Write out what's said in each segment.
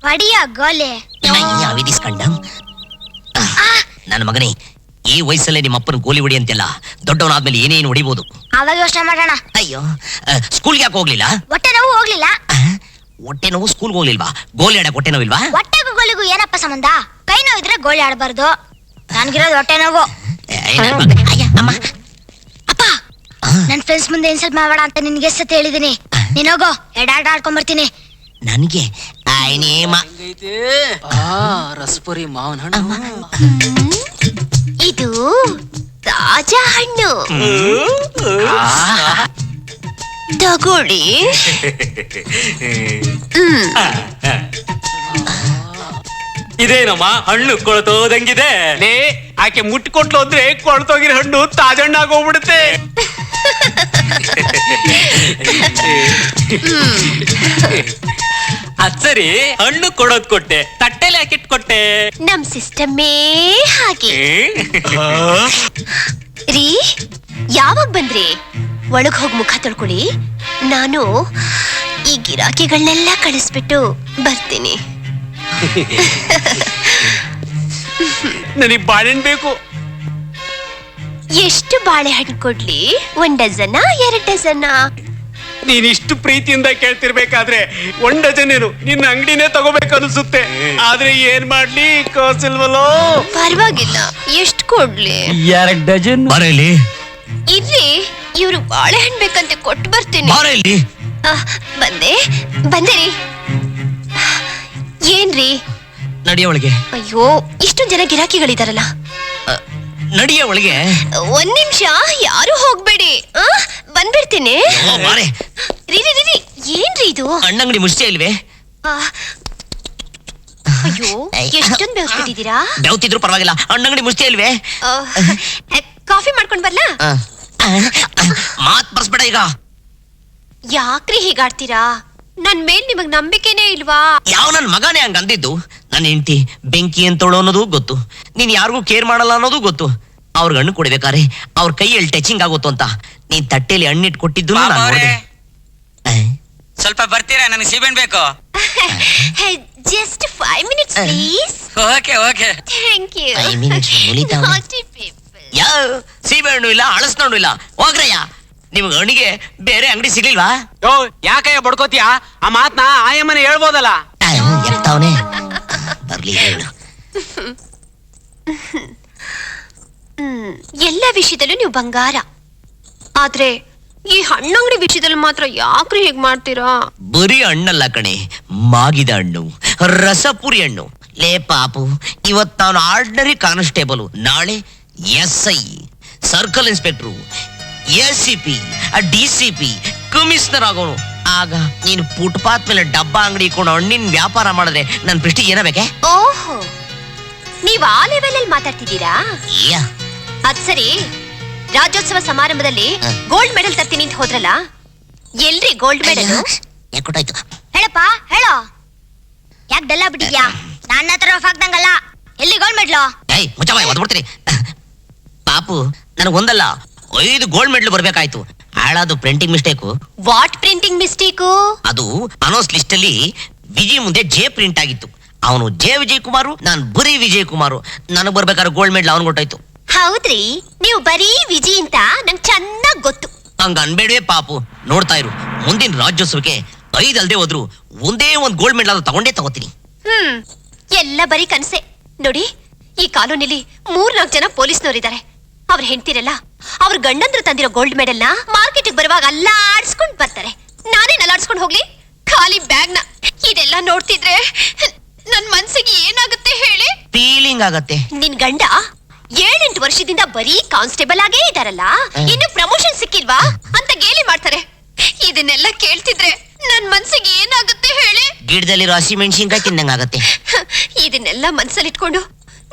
ಪಡಿಯ ಗೋಲೆ ವಿಧಿಸ್ಕೊಂಡ ನನ್ನ ಮಗನೇ, ಈ ವಯಸ್ಸಲ್ಲೇ ನಿಮ್ಮ ಅಪ್ಪನ ಗೋಲಿ ಹೊಡಿ ಅಂತೆಲ್ಲ ದೊಡ್ಡವನಾದ್ಮೇಲೆ ಏನೇನು ಹೊಡಿಬಹುದು. ಅವಾಗ ಯೋಚನೆ ಮಾಡೋಣ. ಅಯ್ಯೋ, ಸ್ಕೂಲ್ಗೆ ಯಾಕೆ ಹೋಗ್ಲಿಲ್ಲ? ಹೊಟ್ಟೆ ನೋವು ಹೋಗ್ಲಿಲ್ಲ. ಹೊಟ್ಟೆ ನೋವು ಸ್ಕೂಲ್ಗೆ ಹೋಗ್ಲಿಲ್ವಾ? ಗೋಲಿ ಆಡಕ್ ಹೊಟ್ಟೆ ನೋವಿಲ್ವಾ? ಹೊಟ್ಟೆಗೂ ಗೋಲಿಗೂ ಏನಪ್ಪ ಸಂಬಂಧ? ಕೈ ನೋವು ಇದ್ರೆ ಗೋಲಿ ಆಡಬಾರ್ದು. ನನ್ಗಿರೋದು ಹೊಟ್ಟೆ ನೋವು. ಅಮ್ಮ, ಅಪ್ಪ, ನನ್ ಫ್ರೆಂಡ್ಸ್ ಮುಂದೆ ಇನ್ಸಲ್ಟ್ ಮಾಡಬೇಡ ಅಂತ ನಿನ್ಗೆ ಸತಿ ಹೇಳಿದೀನಿ. ನೀನ್ ಹೋಗೋ, ಎಡಾಟ ಆಡ್ಕೊಂಡ್ ಬರ್ತೀನಿ. ನನ್ಗೆ ರಸ್ಪುರಿ ಮಾವನ ಹಣ್ಣು. ಇದು ತಾಜಾ ಹಣ್ಣು. ತಗೊಳ್ಳಿ. ಇದೇನಮ್ಮ ಹಣ್ಣು ಕೊಳ್ತೋದಂಗಿದೆ. ಲೇ, ಆಕೆ ಮುಟ್ಟಿಕೊಟ್ಲು ಅಂದ್ರೆ ಕೊಳ್ತೋಗಿರೋ ಹಣ್ಣು ತಾಜಣ್ಣಾಗೋಗ್ಬಿಡುತ್ತೆ. ಅದ್ ಸರಿ, ಹಣ್ಣು ಕೊಡೋದ್ ಕೊಟ್ಟೆ, ತಟ್ಟೆಲಿ ಹಾಕಿಟ್ಕೊಟ್ಟೆ. ನಮ್ ಸಿಸ್ಟಮ್ಮೇ ಹಾಗೆ. ರೀ, ಯಾವಾಗ ಬಂದ್ರಿ? ಒಳಗ್ ಹೋಗಿ ಮುಖ ತೊಳ್ಕೊಳ್ಳಿ. ನಾನು ಈ ಗಿರಾಕಿಗಳನ್ನೆಲ್ಲ ಕಳಿಸ್ಬಿಟ್ಟು ಬರ್ತೀನಿ. ನನಗ್ ಬಾಳೆಹಣ್ಣು ಬೇಕು. ಎಷ್ಟು ಬಾಳೆಹಣ್ಣು ಕೊಡ್ಲಿ? 1 ಡಜನ್ 2 ಡಜನ್? ನೀನ್ ಇಷ್ಟು ಪ್ರೀತಿಯಿಂದ ಕೇಳ್ತಿರ್ಬೇಕಾದ್ರೆ 1 ಡಜನ್ ಏನು ನಿನ್ನ ಅಂಗಡಿನೇ ತಗೋಬೇಕು ಅನ್ಸುತ್ತೆ. ಆದ್ರೆ ಏನ್ ಮಾಡ್ಲಿ, ಕಾಸಿಲ್ವಲ್ಲೋ. ಪರವಾಗಿಲ್ಲ, ಎಷ್ಟು ಕೊಡ್ಲಿ? 2 ಡಜನ್. ಬಾರಲ್ಲಿ ಇರ್ರಿ, ಇವ್ರು ಬಾಳೆಹಣ್ಣು ಬೇಕಂತೆ ಕೊಟ್ಟು ಬರ್ತೀನಿ. ಬಾರಲ್ಲಿ ಬಂದೇರಿ. ಏನ್ರಿ? ನಡಿಯ ಒಳಗೆ. ಅಯ್ಯೋ, ಇಷ್ಟೊಂದ್ ಜನ ಗಿರಾಕಿಗಳಿದಾರಲ್ಲ. ನಡಿಯ ಒಳಗೆ. 1 ನಿಮಿಷ, ಯಾರು ಹೋಗ್ಬೇಡಿ. ಬಂದ್ಬಿಡ್ತೀನಿ. ರೀ, ಏನ್ರಿ ಇದು? ಹಣ್ಣಂಗಡಿ ಮುಷ್ಟಿ ಇಲ್ವೇ? ಅಯ್ಯೋ, ಎಷ್ಟೊಂದು ಬೆವ್ಸ್ಬಿಟ್ಟಿದ್ದೀರಾ? ಬೆವ್ತಿದ್ರು ಪರವಾಗಿಲ್ಲ, ಹಣ್ಣಂಗಡಿ ಮುಷ್ಟಿ ಇಲ್ವೇ? ಕಾಫಿ ಮಾಡ್ಕೊಂಡ್ ಬರ್ಲಾ? ಮಾತ್ ಬರ್ಸ್ಬೇಡ ಈಗ. ಯಾಕ್ರಿ ಹೀಗಾಡ್ತೀರಾ? ನನ್ ಮೇಲ್ ನಿಮಗ್ ನಂಬಿಕೆನೇ ಇಲ್ವಾ? ಯಾವ ನನ್ ಮಗನೇ ಹಂಗ ಅಂದಿದ್ದು? ನನ್ನ ಹೆಂಡತಿ ಬೆಂಕಿ ಅಂತೋಳು ಅನ್ನೋದು ಗೊತ್ತು, ನೀನ್ ಯಾರಿಗೂ ಕೇರ್ ಮಾಡಲ್ಲ ಅನ್ನೋದು ಗೊತ್ತು. ಅವ್ರಿಗೆ ಹಣ್ಣು ಕೊಡ್ಬೇಕಾರೆ ಅವ್ರ ಕೈಯಲ್ಲಿ ಟಚಿಂಗ್ ಆಗುತ್ತೋ ಅಂತ ನೀನ್ ತಟ್ಟೆಲಿ ಹಣ್ಣಿಟ್ಟು ಕೊಟ್ಟಿದ್ದು ನಾನು ನೋಡಿದೆ. ಸ್ವಲ್ಪ ಬರ್ತೀರಾ? ನನಗೆ ಸೀಬೆಹಣ್ಣು ಬೇಕು. Just 5 minutes please. Okay okay, thank you. 5 minutes ಯಾವ ಸೀಬೆಹಣ್ಣು ಇಲ್ಲ, ಹಳಸ್ನಣ್ಣು ಇಲ್ಲ. ಹೋಗ್ರಯ್ಯ, ನಿಮ್ಗೆ ಹಣ್ಣಿಗೆ ಬೇರೆ ಅಂಗಡಿ ಸಿಗ್ಲಿಲ್ವಾ? ಯೋ, ಯಾಕಯ್ಯ ಬಡ್ಕೋತಿಯಾ? ಆ ಮಾತ್ನ ಆಯಮ್ಮನೆ ಹೇಳ್ಬೋದಲ್ಲ. ಎತ್ತಾವನೆ ಬರ್ಲಿ ಹೇಳು. ಎಲ್ಲ ವಿಷಯದಲ್ಲೂ ನೀವು ಬಂಗಾರ. ಆದ್ರೆ ಈ ಹಣ್ಣಂಗಡಿ ವಿಷಯದಲ್ಲಿ ಮಾತ್ರ ಯಾಕ್ರಿ ಹೀಗ್ ಮಾಡ್ತೀರಾ? ಬರೀ ಹಣ್ಣಲ್ಲ ಕಣೆ, ಮಾಗಿದ ಹಣ್ಣು, ರಸಪುರಿ ಹಣ್ಣು. ಲೇ ಪಾಪು, ಇವತ್ ನಾನು ಆರ್ಡಿನರಿ ಕಾನ್ಸ್ಟೇಬಲ್, ನಾಳೆ SI, circle inspector, ACP, DCP, commissioner ಆಗೋನು. ಆಗ ನೀನು ಫುಟ್ಪಾತ್ ಮೇಲೆ ಡಬ್ಬಾ ಅಂಗಡಿ ಇಟ್ಕೊಂಡು ಹಣ್ಣಿನ ವ್ಯಾಪಾರ ಮಾಡಿದ್ರೆ ನನ್ನ ಪ್ರೆಸ್ಟೀಜ್ ಏನಬೇಕೆ? ಓಹೋ, ನೀವ್ ಆ ಲೆವೆಲ್ ಅಲ್ಲಿ ಮಾತಾಡ್ತಿದ್ದೀರಾ? ಅದ್ ಸರಿ, ರಾಜ್ಯೋತ್ಸವ ಸಮಾರಂಭದಲ್ಲಿ ಗೋಲ್ಡ್ ಮೆಡಲ್ ತರ್ತೀನಿ ಅಂತ ಹೋದ್ರಲ್ಲ, ಎಲ್ರಿ ಗೋಲ್ಡ್ ಮೆಡಲ್? ಕೊಟ್ಟಾಯ್ತು. ಹೇಳಪ್ಪ, ಹೇಳೋ. ಯಾಕೆ ಡಲ್ಲ ಬಿಟ್ಟಿದ್ಯಾ? ನನ್ನ ಹತ್ರ ಹಾಕ್ದಂಗಲ್ಲ. ಎಲ್ಲಿ ಗೋಲ್ಡ್ ಮೆಡ್ಲು? ಏಯ್, ಮುಚ್ಚಮ್ಮ, ಒದ್ಬಿಡ್ತೀನಿ. ಪಾಪು, ನನಗೆ ಒಂದಲ್ಲ 5 ಗೋಲ್ಡ್ ಮೆಡಲ್ ಬರ್ಬೇಕಾಯ್ತು. ಹಾಳಾದು printing mistake. What printing mistake? ಅದು ಅನೌನ್ಸ್ ಲಿಸ್ಟ್ ಅಲ್ಲಿ ವಿಜಯ್ ಮುಂದೆ ಜೆ ಪ್ರಿಂಟ್ ಆಗಿತ್ತು. ಅವನು ಜೆ ವಿಜಯ್ ಕುಮಾರು, ನಾನು ಬರೀ ವಿಜಯ್ ಕುಮಾರು. ನನಗೆ ಬರ್ಬೇಕಾದ್ರೆ ಗೋಲ್ಡ್ ಮೆಡಲ್ ಅವನು ಕೊಟ್ಟಾಯ್ತು. ಹೌದ್ರಿ, ನೀವು ಬರೀ ವಿಜಿ ಅಂತ ನಂಗೆ ಚೆನ್ನಾಗ್ ಗೊತ್ತು. ಹಂಗ ಅನ್ಬೇಡ್ವೇ ಪಾಪು. ನೋಡ್ತಾ ಇರು, ಮುಂದಿನ ರಾಜ್ಯೋತ್ಸವಕ್ಕೆ 5 ಅಲ್ದೇ ಹೋದ್ರು ಒಂದೇ ಒಂದು ಗೋಲ್ಡ್ ಮೆಡಲ್ ಅದು ತಗೊಂಡೇ ತಗೋತೀನಿ. ಎಲ್ಲ ಬರೀ ಕನಸೆ. ನೋಡಿ, ಈ ಕಾಲೋನಿಲಿ 3-4 ಜನ ಪೊಲೀಸ್ನವರಿದ್ದಾರೆ. ಅವ್ರ ಹೆಂಡ್ತಿರಲ್ಲ, ಅವ್ರ ಗಂಡಂದ್ರು ತಂದಿರೋ ಗೋಲ್ಡ್ ಮೆಡಲ್ ನ ಮಾರ್ಕೆಟ್ ಬರುವಾಗ ಅಲ್ಲಾಡ್ಸ್ಕೊಂಡ್ ಬರ್ತಾರೆ. ನಾನೇನ್ ಅಲ್ಲಾಡ್ಸ್ಕೊಂಡ್ ಹೋಗ್ಲಿ? ಖಾಲಿ ಬ್ಯಾಗ್ ನ. ಇದೆಲ್ಲ ನೋಡ್ತಿದ್ರೆ ನನ್ ಮನ್ಸಿಗೆ ಏನಾಗುತ್ತೆ ಹೇಳಿ? ಫೀಲಿಂಗ್ ಆಗತ್ತೆ. ನಿನ್ ಗಂಡ 7-8 ವರ್ಷದಿಂದ ಬರೀ ಕಾನ್ಸ್ಟೇಬಲ್ ಆಗೇ ಇದಾರಲ್ಲ, ಇನ್ನು ಪ್ರಮೋಷನ್ ಸಿಕ್ಕಿಲ್ವಾ ಅಂತ ಗೇಲಿ ಮಾಡ್ತಾರೆ. ಇದನ್ನೆಲ್ಲ ಕೇಳ್ತಿದ್ರೆ ನನ್ ಮನ್ಸಿಗೆ ಏನಾಗುತ್ತೆ ಹೇಳಿ? ಗಿಡದಲ್ಲಿರೋ ಹಸಿ ಮೆಣಸಿನ್ಕಾಯಿ ತಿನ್ನಂಗಾಗತ್ತೆ. ಇದನ್ನೆಲ್ಲ ಮನ್ಸಲ್ಲಿಟ್ಕೊಂಡು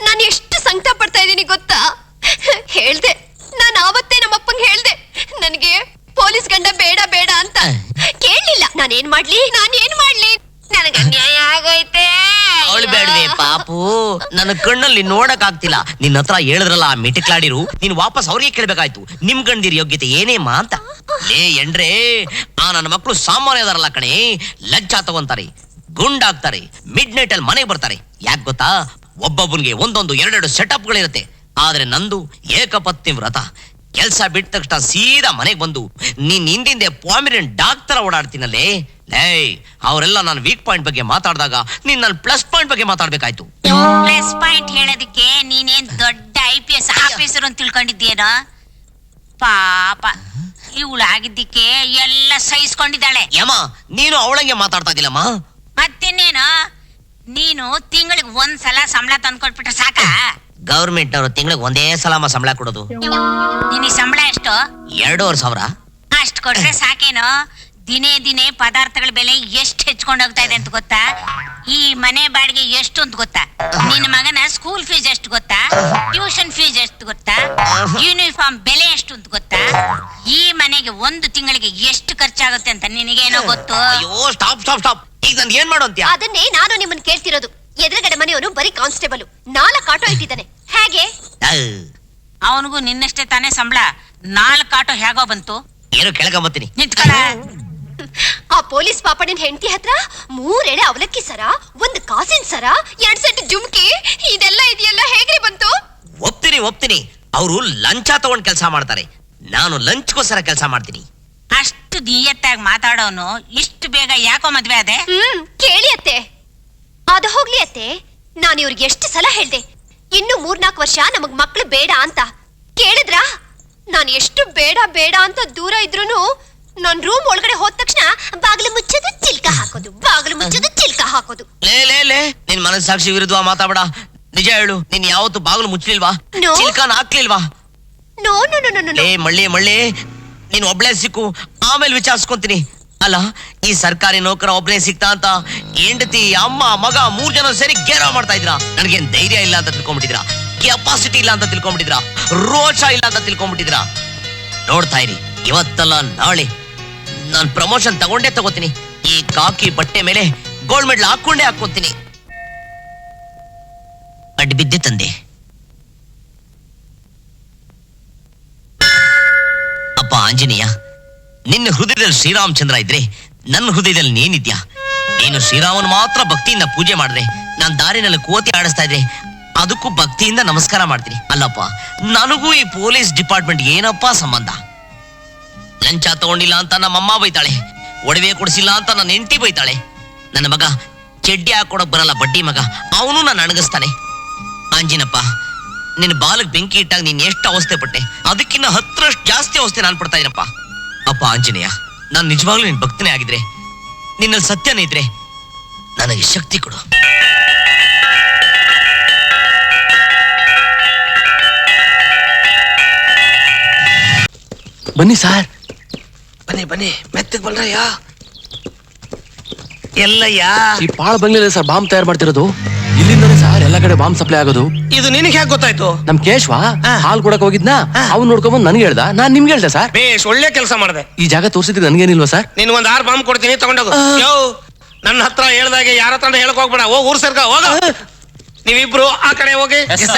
ನಾನು ಎಷ್ಟು ಸಂಕಟ ಪಡ್ತಾ ಇದ್ದೀನಿ ಗೊತ್ತಾ? ಹೇಳ್ದೆ, ನಾನು ಆವತ್ತೇ ನಮ್ಮಪ್ಪಂಗೆ ಹೇಳ್ದೆ, ನನಗೆ ಪೊಲೀಸ್ ಗಂಡ ಬೇಡ ಬೇಡ ಅಂತ. ಕೇಳಲಿಲ್ಲ. ನಾನೇನ್ ಮಾಡ್ಲಿ? ನನಗೆ ಅನ್ಯಾಯ ಆಗೋಯ್ತೆ. ಅವಳು ಬೇಡವೆ ಪಾಪು, ನನ್ನ ಕಣ್ಣಲ್ಲಿ ನೋಡಕ್ ಆಗ್ತಿಲ್ಲ. ನಿನ್ನ ಹತ್ರ ಹೇಳಿದ್ರಲ್ಲ ಆ ಮಿಟಿಕ್ಲಾಡಿರು, ನೀನ್ ವಾಪಸ್ ಅವ್ರಿಗೆ ಕೇಳ್ಬೇಕಾಯ್ತು, ನಿಮ್ ಗಂಡಿರ ಯೋಗ್ಯತೆ ಏನೇಮ್ಮ ಅಂತ. ಲೇ ಎಂಡ್ರೆ, ಆ ನನ್ನ ಮಕ್ಕಳು ಸಾಮಾನ್ಯ ಅದಾರಲ್ಲ ಕಣೆ, ಲಜ್ಜಾ ತಗೊಂತಾರೆ. ಗುಂಡಾಗ್ತಾರೆ, ಮಿಡ್ ನೈಟ್ ಅಲ್ಲಿ ಮನೆಗೆ ಬರ್ತಾರೆ. ಯಾಕೆ ಗೊತ್ತಾ? ಒಬ್ಬೊಬ್ಬನಿಗೆ ಒಂದೊಂದು ಎರಡೆರಡು ಸೆಟಪ್ಗಳಿರುತ್ತೆ. ಆದ್ರೆ ನಂದು ಏಕಪತ್ನಿ ವ್ರತ. ಕೆಲ್ಸ ಬಿಟ್ಟ ತಕ್ಷಣ ಸೀದಾ ಮನೆಗೆ ಬಂದು ನೀನ್ ಹಿಂದಿಂದೆ ಪಾಮಿರೆಂಟ್ ಡಾಗ್ ತರ ಓಡಾಡ್ತೀನಲ್ಲೇ. ಲೇ, ಅವರೆಲ್ಲ ನಾನು ವೀಕ್ ಪಾಯಿಂಟ್ ಬಗ್ಗೆ ಮಾತಾಡಿದಾಗ ನೀನ್ ನನ್ನ ಪ್ಲಸ್ ಪಾಯಿಂಟ್ ಬಗ್ಗೆ ಮಾತಾಡ್ಬೇಕಾಯ್ತು. ಪ್ಲಸ್ ಪಾಯಿಂಟ್ ಹೇಳೋದಕ್ಕೆ ನೀನೇನ್ ದೊಡ್ಡ IPS ಆಫೀಸರ್ ಅಂತ ತಿಳ್ಕೊಂಡಿದ್ದೇನೋ? ಪಾಪ ಇವಳಾಗಿದ್ದಕ್ಕೆ ಎಲ್ಲ ಸಹಿಸ್ಕೊಂಡಿದ್ದಾಳೆ. ಯಮ್ಮ, ನೀನು ಅವಳಂಗೆ ಮಾತಾಡ್ತಾ ಇದ್ದಿಲ್ಲಮ್ಮ. ಮತ್ತಿನ್ನೇನು, ನೀನು ತಿಂಗಳಿಗೆ ಒಂದ್ಸಲ ಸಂಬಳ ತಂದ್ಕೊಟ್ಬಿಟ್ರೆ ಸಾಕ? ಗವರ್ಮೆಂಟ್ ನವರು ತಿಂಗಳಿಗೆ ಒಂದೇ ಸಲ ಸಂಬಳ ಕೊಡೋದು. ನಿನಗೆ ಸಂಬಳ ಎಷ್ಟು? 2,500. ಅಷ್ಟು ಕೊಟ್ರೆ ಸಾಕೇನೋ? ದಿನೇ ದಿನೇ ಪದಾರ್ಥಗಳ ಬೆಲೆ ಎಷ್ಟು ಹೆಚ್ಕೊಂಡು ಹೋಗ್ತಾ ಇದೆ ಅಂತ ಗೊತ್ತಾ? ಈ ಮನೆ ಬಾಡಿಗೆ ಎಷ್ಟು ಅಂತ ಗೊತ್ತಾ? ನಿನ್ನ ಮಗನ ಸ್ಕೂಲ್ ಫೀಸ್ ಎಷ್ಟು ಗೊತ್ತಾ? ಟ್ಯೂಷನ್ ಫೀಸ್ ಎಷ್ಟು ಗೊತ್ತಾ? ಯೂನಿಫಾರ್ಮ್ ಬೆಲೆ ಎಷ್ಟು ಅಂತ ಗೊತ್ತಾ? ಈ ಮನೆಗೆ ಒಂದು ತಿಂಗಳಿಗೆ ಎಷ್ಟು ಖರ್ಚಾಗುತ್ತೆ ಅಂತ ನಿನಗೇನೋ ಗೊತ್ತು? ಅಯ್ಯೋ, ಸ್ಟಾಪ್ ಸ್ಟಾಪ್ ಸ್ಟಾಪ್. ಈಗ ನಾನು ಏನ್ ಮಾಡು ಅಂತ್ಯಾ? ಅದನ್ನೇ ನಾನು ನಿಮ್ಮನ್ನ ಕೇಳ್ತಿರೋದು. ಎದುರುಗಡೆ ಮನೆಯವನು ಬರೀ ಕಾನ್ಸ್ಟೇಬಲ್, 4 ಆಟೋ ಇಟ್ಟಿದ್ದಾನೆ. ಹೇಗೆ? ಅವನಿಗೂ ನಿನ್ನಷ್ಟೇ ತಾನೇ ಸಂಬಳ. 4 ಆಟೋ ಹೇಗೋ ಬಂತು? ಏನು ಕೆಳಕೊಂಬತ್ತೀನಿ. ನಿಂತ್ಕೊಳ. ಆ ಪೊಲೀಸ್ ಪಾಪಡಿನ ಹೆಂಡತಿ ಹತ್ರ 3 ಎಳೆ ಅವಲಕ್ಕಿ ಸರ, 1 ಕಾಸಿನ ಸರ, 2 ಸೆಟ್ ಜುಮ್ಕಿ, ಇದೆಲ್ಲ ಇದೆಯಲ್ಲ ಹೇಗ್ರಿ ಬಂತು? ಒಪ್ತೀನಿ. ಅವರು ಲಂಚ ತಗೊಂಡ್ ಕೆಲಸ ಮಾಡ್ತಾರೆ. ನಾನು ಲಂಚ್ಗೋಸ್ಕರ ಕೆಲಸ ಮಾಡ್ತೀನಿ. ಅಷ್ಟು ನಿಯತ್ತಾಗಿ ಮಾತಾಡೋನು ಇಷ್ಟು ಬೇಗ ಯಾಕೋ ಮದ್ವೆ ಅದೇ? ಕೇಳಿ ಅತ್ತೆ. ಅದು ಹೋಗ್ಲಿ ಅತ್ತೆ, ನಾನು ಇವ್ರಿಗೆ ಎಷ್ಟು ಸಲ ಹೇಳ್ದೆ ಇನ್ನು 3-4 ವರ್ಷ ನಮಗ್ ಮಕ್ಳು ಬೇಡ ಅಂತ. ಕೇಳಿದ್ರಾ? ನಾನು ಎಷ್ಟು ಬೇಡ ಬೇಡ ಅಂತ ದೂರ ಇದ್ರೂನು ನಾನ್ ರೂಮ್ ಒಳಗಡೆ ಹೋದ ತಕ್ಷಣ ಬಾಗಿಲು ಮುಚ್ಚೋದು, ಚಿಲ್ಕ ಹಾಕೋದು, ಬಾಗಿಲು ಮುಚ್ಚೋದು, ಚಿಲ್ಕ ಹಾಕೋದು. ಲೇ, ನಿನ್ ಮನಸ್ಸಾಕ್ಷಿ ವಿರುದ್ಧ ಮಾತಾಡ. ನಿಜ ಹೇಳು, ನೀನ್ ಯಾವತ್ತು ಬಾಗಿಲು ಮುಚ್ಚಲಿಲ್ವಾ? No. ಚಿಲ್ಕಾನ್ ಹಾಕ್ಲಿಲ್ವಾ? No no no no no. ಏ ಮಳ್ಳಿ, ನೀನ್ ಒಬ್ಳೆ ಸಿಕ್ಕು, ಆಮೇಲೆ ವಿಚಾರಿಸ್ಕೊಂತೀನಿ. ಅಲ್ಲ, ಈ ಸರ್ಕಾರಿ ನೌಕರ ಒಬ್ನೇ ಸಿಕ್ತಾ ಅಂತ ಹೆಂಡತಿ, ಅಮ್ಮ, ಮಗ 3 ಜನ ಸೇರಿ ಗೇರಾವ್ ಮಾಡ್ತಾ ಇದ್ರ. ನನಗೇನ್ ಧೈರ್ಯ ಇಲ್ಲ ಅಂತ ತಿಳ್ಕೊಂಡ್ಬಿಟ್ಟಿದ್ರ, ಕೆಪಾಸಿಟಿ ಇಲ್ಲ ಅಂತ ತಿಳ್ಕೊಂಡ್ಬಿಟ್ಟಿದ್ರ, ರೋಷ ಇಲ್ಲ ಅಂತ ತಿಳ್ಕೊಂಡ್ಬಿಟ್ಟಿದ್ರ. ನೋಡ್ತಾ ಇರಿ, ಇವತ್ತಲ್ಲ ನಾಳೆ ನಾನ್ ಪ್ರಮೋಷನ್ ತಗೋತೀನಿ. ಈ ಕಾಕಿ ಬಟ್ಟೆ ಮೇಲೆ ಗೋಲ್ಡ್ ಮೆಡಲ್ ಹಾಕೊಂತೀನಿ. ಅಡ್ಡ ಬಿದ್ದೆ ತಂದೆ. ಅಪ್ಪ ಆಂಜನೇಯ, ನಿನ್ನ ಹೃದಯದಲ್ಲಿ ಶ್ರೀರಾಮಚಂದ್ರ ಇದ್ರೆ ನನ್ನ ಹೃದಯದಲ್ಲಿ ನೀನಿದ್ಯಾ. ನೀನು ಶ್ರೀರಾಮನ್ ಮಾತ್ರ ಭಕ್ತಿಯಿಂದ ಪೂಜೆ ಮಾಡಿದ್ರೆ, ನಾನ್ ದಾರಿನಲ್ಲಿ ಕೋತಿ ಆಡಿಸ್ತಾ ಇದ್ರೆ ಅದಕ್ಕೂ ಭಕ್ತಿಯಿಂದ ನಮಸ್ಕಾರ ಮಾಡ್ತೀನಿ. ಅಲ್ಲಪ್ಪ, ನನಗೂ ಈ ಪೊಲೀಸ್ ಡಿಪಾರ್ಟ್ಮೆಂಟ್ ಏನಪ್ಪಾ ಸಂಬಂಧ? ಲಂಚ ತಗೊಂಡಿಲ್ಲ ಅಂತ ನಮ್ಮಮ್ಮ ಬೈತಾಳೆ, ಒಡವೆ ಕೊಡಿಸಿಲ್ಲ ಅಂತ ನನ್ನ ಹೆಂಡತಿ ಬೈತಾಳೆ. ನನ್ನ ಮಗ ಚಡ್ಡಿ ಹಾಕೊಡಕ್ ಬರಲ್ಲ, ಬಡ್ಡಿ ಮಗ, ಅವನು ನಾನು ಅಣಗಿಸ್ತಾನೆ. ಆಂಜಿನಪ್ಪ, ನಿನ್ನ ಬಾಲಕ್ ಬೆಂಕಿ ಇಟ್ಟಾಗ ನೀನ್ ಎಷ್ಟು ಅವಸ್ಥೆ ಪಟ್ಟೆ, ಅದಕ್ಕಿಂತ 10ರಷ್ಟು ಜಾಸ್ತಿ ಅವಸ್ಥೆ ನಾನು ಪಡ್ತಾ ಇದೀನಪ್ಪ. ಅಪ್ಪ ಆಂಜನೇಯ, ನಾನು ನಿಜವಾಗ್ಲೂ ನಿನ್ ಭಕ್ತನೇ ಆಗಿದ್ರೆ, ನಿನ್ನಲ್ಲಿ ಸತ್ಯನೇ ಇದ್ರೆ ನನಗೆ ಶಕ್ತಿ ಕೊಡು. ಬನ್ನಿ ಸಾರ್, ಬನ್ನಿ ಮೆತ್ತಗ್ ಬಲ್ರಯ್ಯ. ಎಲ್ಲಯ್ಯ? ಈ ಪಾಳ ಬಂಗ್ಲೆಲ್ಲ ಸರ್ ಬಾಂಬ್ ತಯಾರು ಮಾಡ್ತಿರೋದು. ಇಲ್ಲಿಂದನೇ ಸರ್ ಎಲ್ಲ ಕಡೆ ಬಾಂಬ್ ಸಪ್ಲೈ ಆಗೋದು. ಇದು ನಿನಗೆ ಹೇಗೆ ಗೊತ್ತಾಯ್ತು? ನಮ್ ಕೇಶ್ವ ಹಾಲ್ ಕೊಡಕ್ ಹೋಗಿದ್ನಾ, ಅವ್ನು ನೋಡ್ಕೊಂಡ್ ನನ್ಗೆ ಹೇಳ್ದ, ನಾನ್ ನಿಮ್ಗೆ ಹೇಳ್ದೆ ಸರ್. ಬೇಷ್, ಒಳ್ಳೆ ಕೆಲಸ ಮಾಡಿದೆ. ಈ ಜಾಗ ತೋರಿಸಿದ್ರೆ ನನ್ಗೇನಿಲ್ವಾ ಸರ್? ನೀನ್ 6 ಬಾಂಬ್ ಕೊಡ್ತೀನಿ, ತಗೊಂಡೋಗು. ಯೋ, ನನ್ನ ಹತ್ರ ಹೇಳ್ದಾಗೆ ಯಾರ ಹತ್ರ ಹೇಳಕ್ ಹೋಗ್ಬೇಡ. ಹೋಗ್ ಊರ್ ಸರ್ಕ ಹೋಗ. ನೀವಿಬ್ರು ಆ ಕಡೆ ಹೋಗಿ,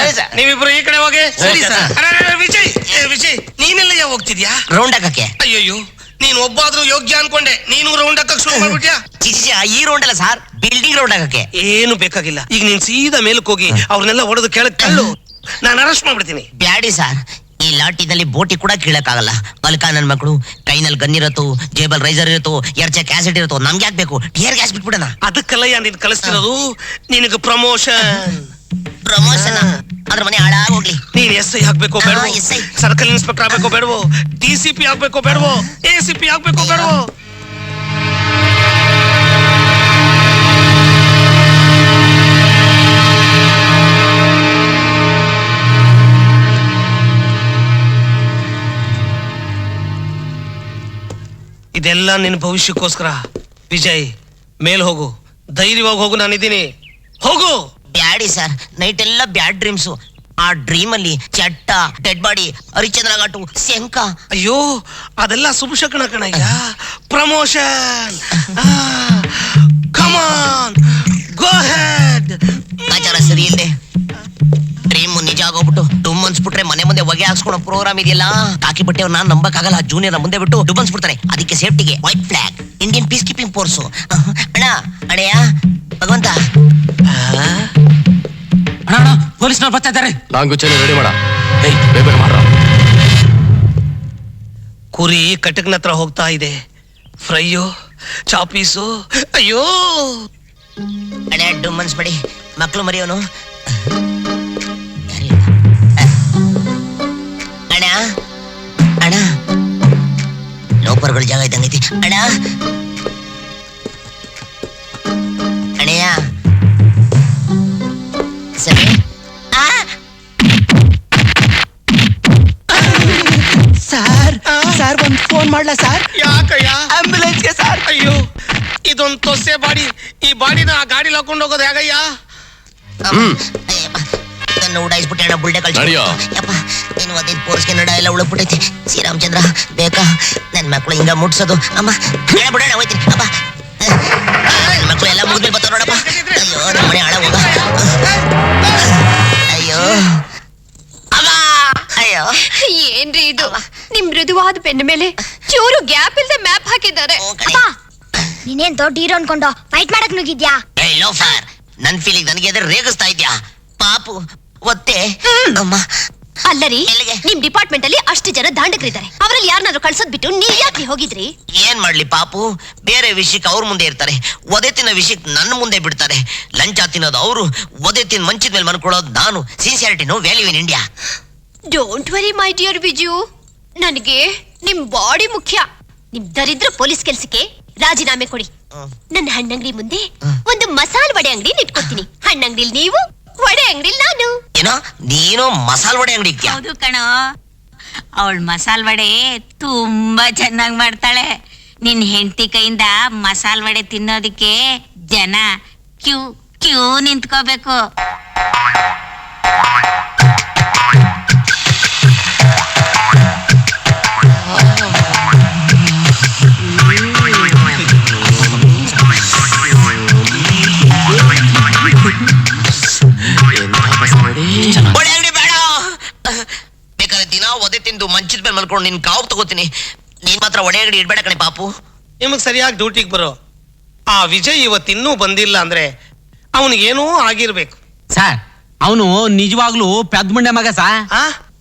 ನೀವಿಬ್ರು ಈ ಕಡೆ ಹೋಗಿ. ವಿಜಯ್, ನೀನೆಲ್ಲ ಹೋಗ್ತಿದ್ಯಾ? ರೌಂಡ್ ಹಾಕಕ್ಕೆ. ಅಯ್ಯಯ್ಯೋ, ನೀನ್ ಒಬ್ಬಾದ್ರೂ ಯೋಗ್ಯ ಅನ್ಕೊಂಡೆ, ನೀನು ರೌಂಡ್ ಹಾಕಕ್ ಶುರು ಮಾಡ್ಬಿಟ್ಯಾ? ಈ ರೌಂಡ್ ಅಲ್ಲ ಸರ್, ಬಿಲ್ಡಿಂಗ್ ರೌಂಡ್ ಹಾಕಕ್ಕೆ. ಏನು ಬೇಕಾಗಿಲ್ಲ. ಈಗ ನೀನ್ ಸೀದಾ ಮೇಲಕ್ಕೆ ಹೋಗಿ ಅವ್ರನ್ನೆಲ್ಲ ಹೊಡೆದು ಕೆಳಕ್ ತಳ್ಳು, ನಾನು ಅರೆಸ್ಟ್ ಮಾಡ್ಬಿಡ್ತೀನಿ. ಬ್ಯಾಡಿ ಸರ್, ಈ ಲಾಟಿನಲ್ಲಿ ಬೋಟಿ ಕೂಡ ಕೀಳಕ್ಕಾಗಲ್ಲ. ಅಲ್ಕ ನನ್ ಮಕ್ಕಳು ಕೈನಲ್ಲಿ ಗನ್ ಇರತ್ತೋ, ಜೇಬಲ್ ರೈಸರ್ ಇರತ್ತೋ, ಎರಚ ಕ್ಯಾಸೆಟ್ ಇರತ್ತೋ, ನಮ್ಗೆ ಯಾಕೆ ಬೇಕು? ಟಿಯರ್ ಗ್ಯಾಸ್ ಬಿಟ್ಬಿಡೋಣ. ಅದಕ್ಕೆಲ್ಲ ನೀನ್ ಕಳಿಸ್ತಿರೋದು. ನಿನಗೆ ಪ್ರಮೋಷನ್. ಅದ್ರ ಮನೆ ಹಾಳಾಗ ಹೋಗ್ಲಿ. ನೀನ್ SI ಆಗ್ಬೇಕೋ ಬೇಡವೋ? SI. ಸರ್ಕಲ್ ಇನ್ಸ್ಪೆಕ್ಟರ್ ಆಗ್ಬೇಕೋ ಬೇಡವೋ? DCP ಆಗ್ಬೇಕೋ ಬೇಡವೋ? ACP ಆಗ್ಬೇಕೋ ಬೇಡವೋ? ಇದೆಲ್ಲ ನಿನ್ನ ಭವಿಷ್ಯಕ್ಕೋಸ್ಕರ. ವಿಜಯ್, ಮೇಲ್ ಹೋಗು, ಧೈರ್ಯವಾಗಿ ಹೋಗು, ನಾನಿದ್ದೀನಿ. ಹೋಗು. ಬ್ಯಾಡಿ ಸರ್, ನೈಟ್ ಎಲ್ಲ ಬ್ಯಾಡ್ ಡ್ರೀಮ್ಸು. ಆ ಡ್ರೀಮ್ ಅಲ್ಲಿ ಚಟ್ಟ, ಡೆಡ್ ಬಾಡಿ, ಹರಿಚಂದ್ರ ಘಾಟು, ಶಂಕ. ಅಯ್ಯೋ, ಅದೆಲ್ಲ ಶುಭ ಶಕನ ಕಣಯ್ಯ. Promotion. Come on, go head. ಆಚಾರ ಸರಿ ಇಲ್ಲದೆ ಡ್ರೀಮ್ ನಿಜ ಆಗೋಗ್ಬಿಟ್ಟು ಡುಮ್ ಅನ್ಸ್ಬಿಟ್ರೆ ಮನೆ ಮುಂದೆ ಹೊಗೆ ಹಾಕ್ಸ್ಕೊಳೋ ಪ್ರೋಗ್ರಾಮ್ ಇದೆಯಲ್ಲ, ಕಾಕಿ ಬಟ್ಟೆ ನಾನ್ ನಂಬಕ್ಕಾಗಲ್ಲ. ಜೂನಿಯರ್ ಮುಂದೆ ಬಿಟ್ಟು ಡುಮ್ ಅನ್ಸ್ಬಿಡ್ತಾರೆ. ಅದಕ್ಕೆ ಸೇಫ್ಟಿಗೆ white flag, Indian peace keeping force. ಅಣ್ಣ ಅಣ್ಣಯ್ಯ ಭಗವಂತ, ಅಣ್ಣ ಪೊಲೀಸ್ನವ್ರು ಬರ್ತಾ ಇದ್ದಾರೆ. ಲಾಂಗುಚ್ಚೇನೆ ರೆಡಿ ಮಾಡ. ಏಯ್ ಬೇಗ ಮಾಡ್ರ. ಕುರಿ ಕಟಕ್ನ ಹತ್ರ ಹೋಗ್ತಾ ಇದೆ. ಫ್ರೈಯು ಚಾಪೀಸು. ಅಯ್ಯೋ ಅಣ್ಣ ಡುಮ್ ಅನ್ಸ್ಬೇಡಿ, ಮಕ್ಳು ಮರಿಯೋನು. ಅಣ್ಣ ಅಣ್ಣ ಲೋಪರ್ಗಳ ಜಾಗ ಇದ್ದಂಗೈತಿ. ಅಣ್ಣ ಅಣ್ಣಯ್ಯ ಸರಿ. ಸರ್ ಒಂದ್ ಫೋನ್ ಮಾಡ್ಲಾ ಸರ್? ಯಾಕಯ್ಯ? ಆಂಬ್ಯುಲೆನ್ಸ್ಗೆ ಸರ್. ಅಯ್ಯೋ ಇದೊಂದು ತೊಸೆ ಬಾಡಿ. ಈ ಬಾಡಿನ ಆ ಗಾಡಿ ಹಾಕೊಂಡು ಹೋಗೋದು ಹೇಗಯ್ಯ? ನನ್ನ ಉಡಾಯಿಸ್ಬಿಟ್ಟೆ ಅಣ್ಣ, ಬುಲ್ಡೆ ನಡಿಯೋ. ಯಪ್ಪ ನೀನು ಅದೇ ಪೋರ್ಸ್ಗೆ ನಡ ಎಲ್ಲ ಉಳಗ್ಬಿಟ್ಟೈತಿ. ಶ್ರೀರಾಮಚಂದ್ರ ಬೇಕಾ ನನ್ನ ಮಕ್ಳು ಹಿಂಗ ಮುಟ್ಸೋದು? ಅಮ್ಮ ಬಿಡೋಣ ಹೋಯ್ತೀನಿ. ಅಪ್ಪ ನನ್ನ ಮಕ್ಳು ಎಲ್ಲ ಮುಗಿದ್ಮೇಲೆ ಬರ್ತಾವ ನೋಡಪ್ಪ. ಅಯ್ಯೋ ನಮ್ಮ ಮನೆ ಹಾಳ ಹೋಗ. ಅಯ್ಯೋ ಅಮ್ಮ, ಅಯ್ಯೋ ಏನ್ರಿ ಇದು? ನಿಮ್ ಮೃದುವಾದ ಬೆನ್ನ ಮೇಲೆ ಚೂರು ಗ್ಯಾಪ್ ಇಲ್ದೆ ಮ್ಯಾಪ್ ಹಾಕಿದ್ದಾರೆ. ನೀನೇನ್ ದೊಡ್ಡ ಹೀರೋ ಅನ್ಕೊಂಡು ಫೈಟ್ ಮಾಡಕ್ ನುಗ್ಗಿದ್ಯಾ? ಲೋಫರ್, ನನ್ ಫೀಲಿಂಗ್ ನನಗೆ ಅದೇ ರೇಗಿಸ್ತಾ ಇದ್ಯಾ? ಪಾಪು ಒತ್ತೆ ಅಮ್ಮ. ಅಲ್ಲರಿ, ಎಲ್ಲಿಗೆ? ನಿಮ್ ಡಿಪಾರ್ಟ್ಮೆಂಟ್ ಅಲ್ಲಿ ಅಷ್ಟು ಜನ ದಾಂಡಕರಿದ್ದಾರೆ. ಅವರಲ್ಲಿ ಯಾರನ್ನಾದ್ರೂ ಕಳ್ಸೋದ್ ಬಿಟ್ಟು ನೀವ್ ಯಾಕೆ ಹೋಗಿದ್ರಿ? ಏನ್ ಮಾಡ್ಲಿ ಪಾಪು, ಬೇರೆ ವಿಷಯಕ್ಕೆ ಅವ್ರ ಮುಂದೆ ಇರ್ತಾರೆ, ಒದೆ ತಿನ್ನೋ ವಿಷಯಕ್ಕೆ ನನ್ನ ಮುಂದೆ ಬಿಡ್ತಾರೆ. ಲಂಚ ತಿನ್ನೋದು ಅವರು, ಒದೆ ತಿನ್ ಮಂಚಿದ ಮೇಲೆ ಮನ್ಕೊಳ್ಳೋದು ನಾನು. Sincerity no value in India. Don't worry my dear Viju, ನನಗೆ ನಿಮ್ ಬಾಡಿ ಮುಖ್ಯ. ನಿಮ್ ದರಿದ್ರ ಪೊಲೀಸ್ ಕೆಲ್ಸಕ್ಕೆ ರಾಜೀನಾಮೆ ಕೊಡಿ. ನನ್ನ ಹಣ್ಣಂಗಡಿ ಮುಂದೆ ಒಂದು ಮಸಾಲ್ ವಡೆ ಅಂಗಡಿ ಇಟ್ಕೊತೀನಿ. ಹಣ್ಣಂಗಡಿಲ್ ನೀವು, ವಡೆ ಅಂಗಡಿಲ್ ನಾನು. ಏನೋ ನೀನು ಮಸಾಲ ವಡೆ ಅಂಗಡಿ ಇಕ್ಯಾ? ಹೌದು ಕಣೋ, ಅವಳು ಮಸಾಲ್ ವಡೆ ತುಂಬಾ ಚೆನ್ನಾಗಿ ಮಾಡ್ತಾಳೆ. ನಿನ್ ಹೆಂಡತಿ ಕೈಯಿಂದ ಮಸಾಲ್ ವಡೆ ತಿನ್ನೋದಿಕ್ಕೆ ಜನ ಕ್ಯೂ ಕ್ಯೂ ನಿಂತ್ಕೋಬೇಕು. ವಡೆ ಅಂಗಡಿ ಬೇಡ. ಬೇಕಾದ್ರೆ ದಿನ ಒದೆ ತಿಂದು ಮಂಚಿದ ಮೇಲೆ ಮಲ್ಕೊಂಡು ನಿನ್ ಕಾವು ತಗೋತೀನಿ. ನೀನ್ ಮಾತ್ರ ವಡೆ ಅಂಗಡಿ ಇಡ್ಬೇಡ ಕಣೆ ಪಾಪು. ನಿಮಗ್ ಸರಿಯಾಗಿ ಡ್ಯೂಟಿಗೆ ಬರೋ ಆ ವಿಜಯ್ ಇವತ್ತಿನ್ನೂ ಬಂದಿಲ್ಲ ಅಂದ್ರೆ ಅವನಿಗೇನೋ ಆಗಿರ್ಬೇಕು. ಸರ್ ಅವನು ನಿಜವಾಗ್ಲೂ ಪೆದ್ದ ಮುಂಡೆ ಮಗ ಸಾ.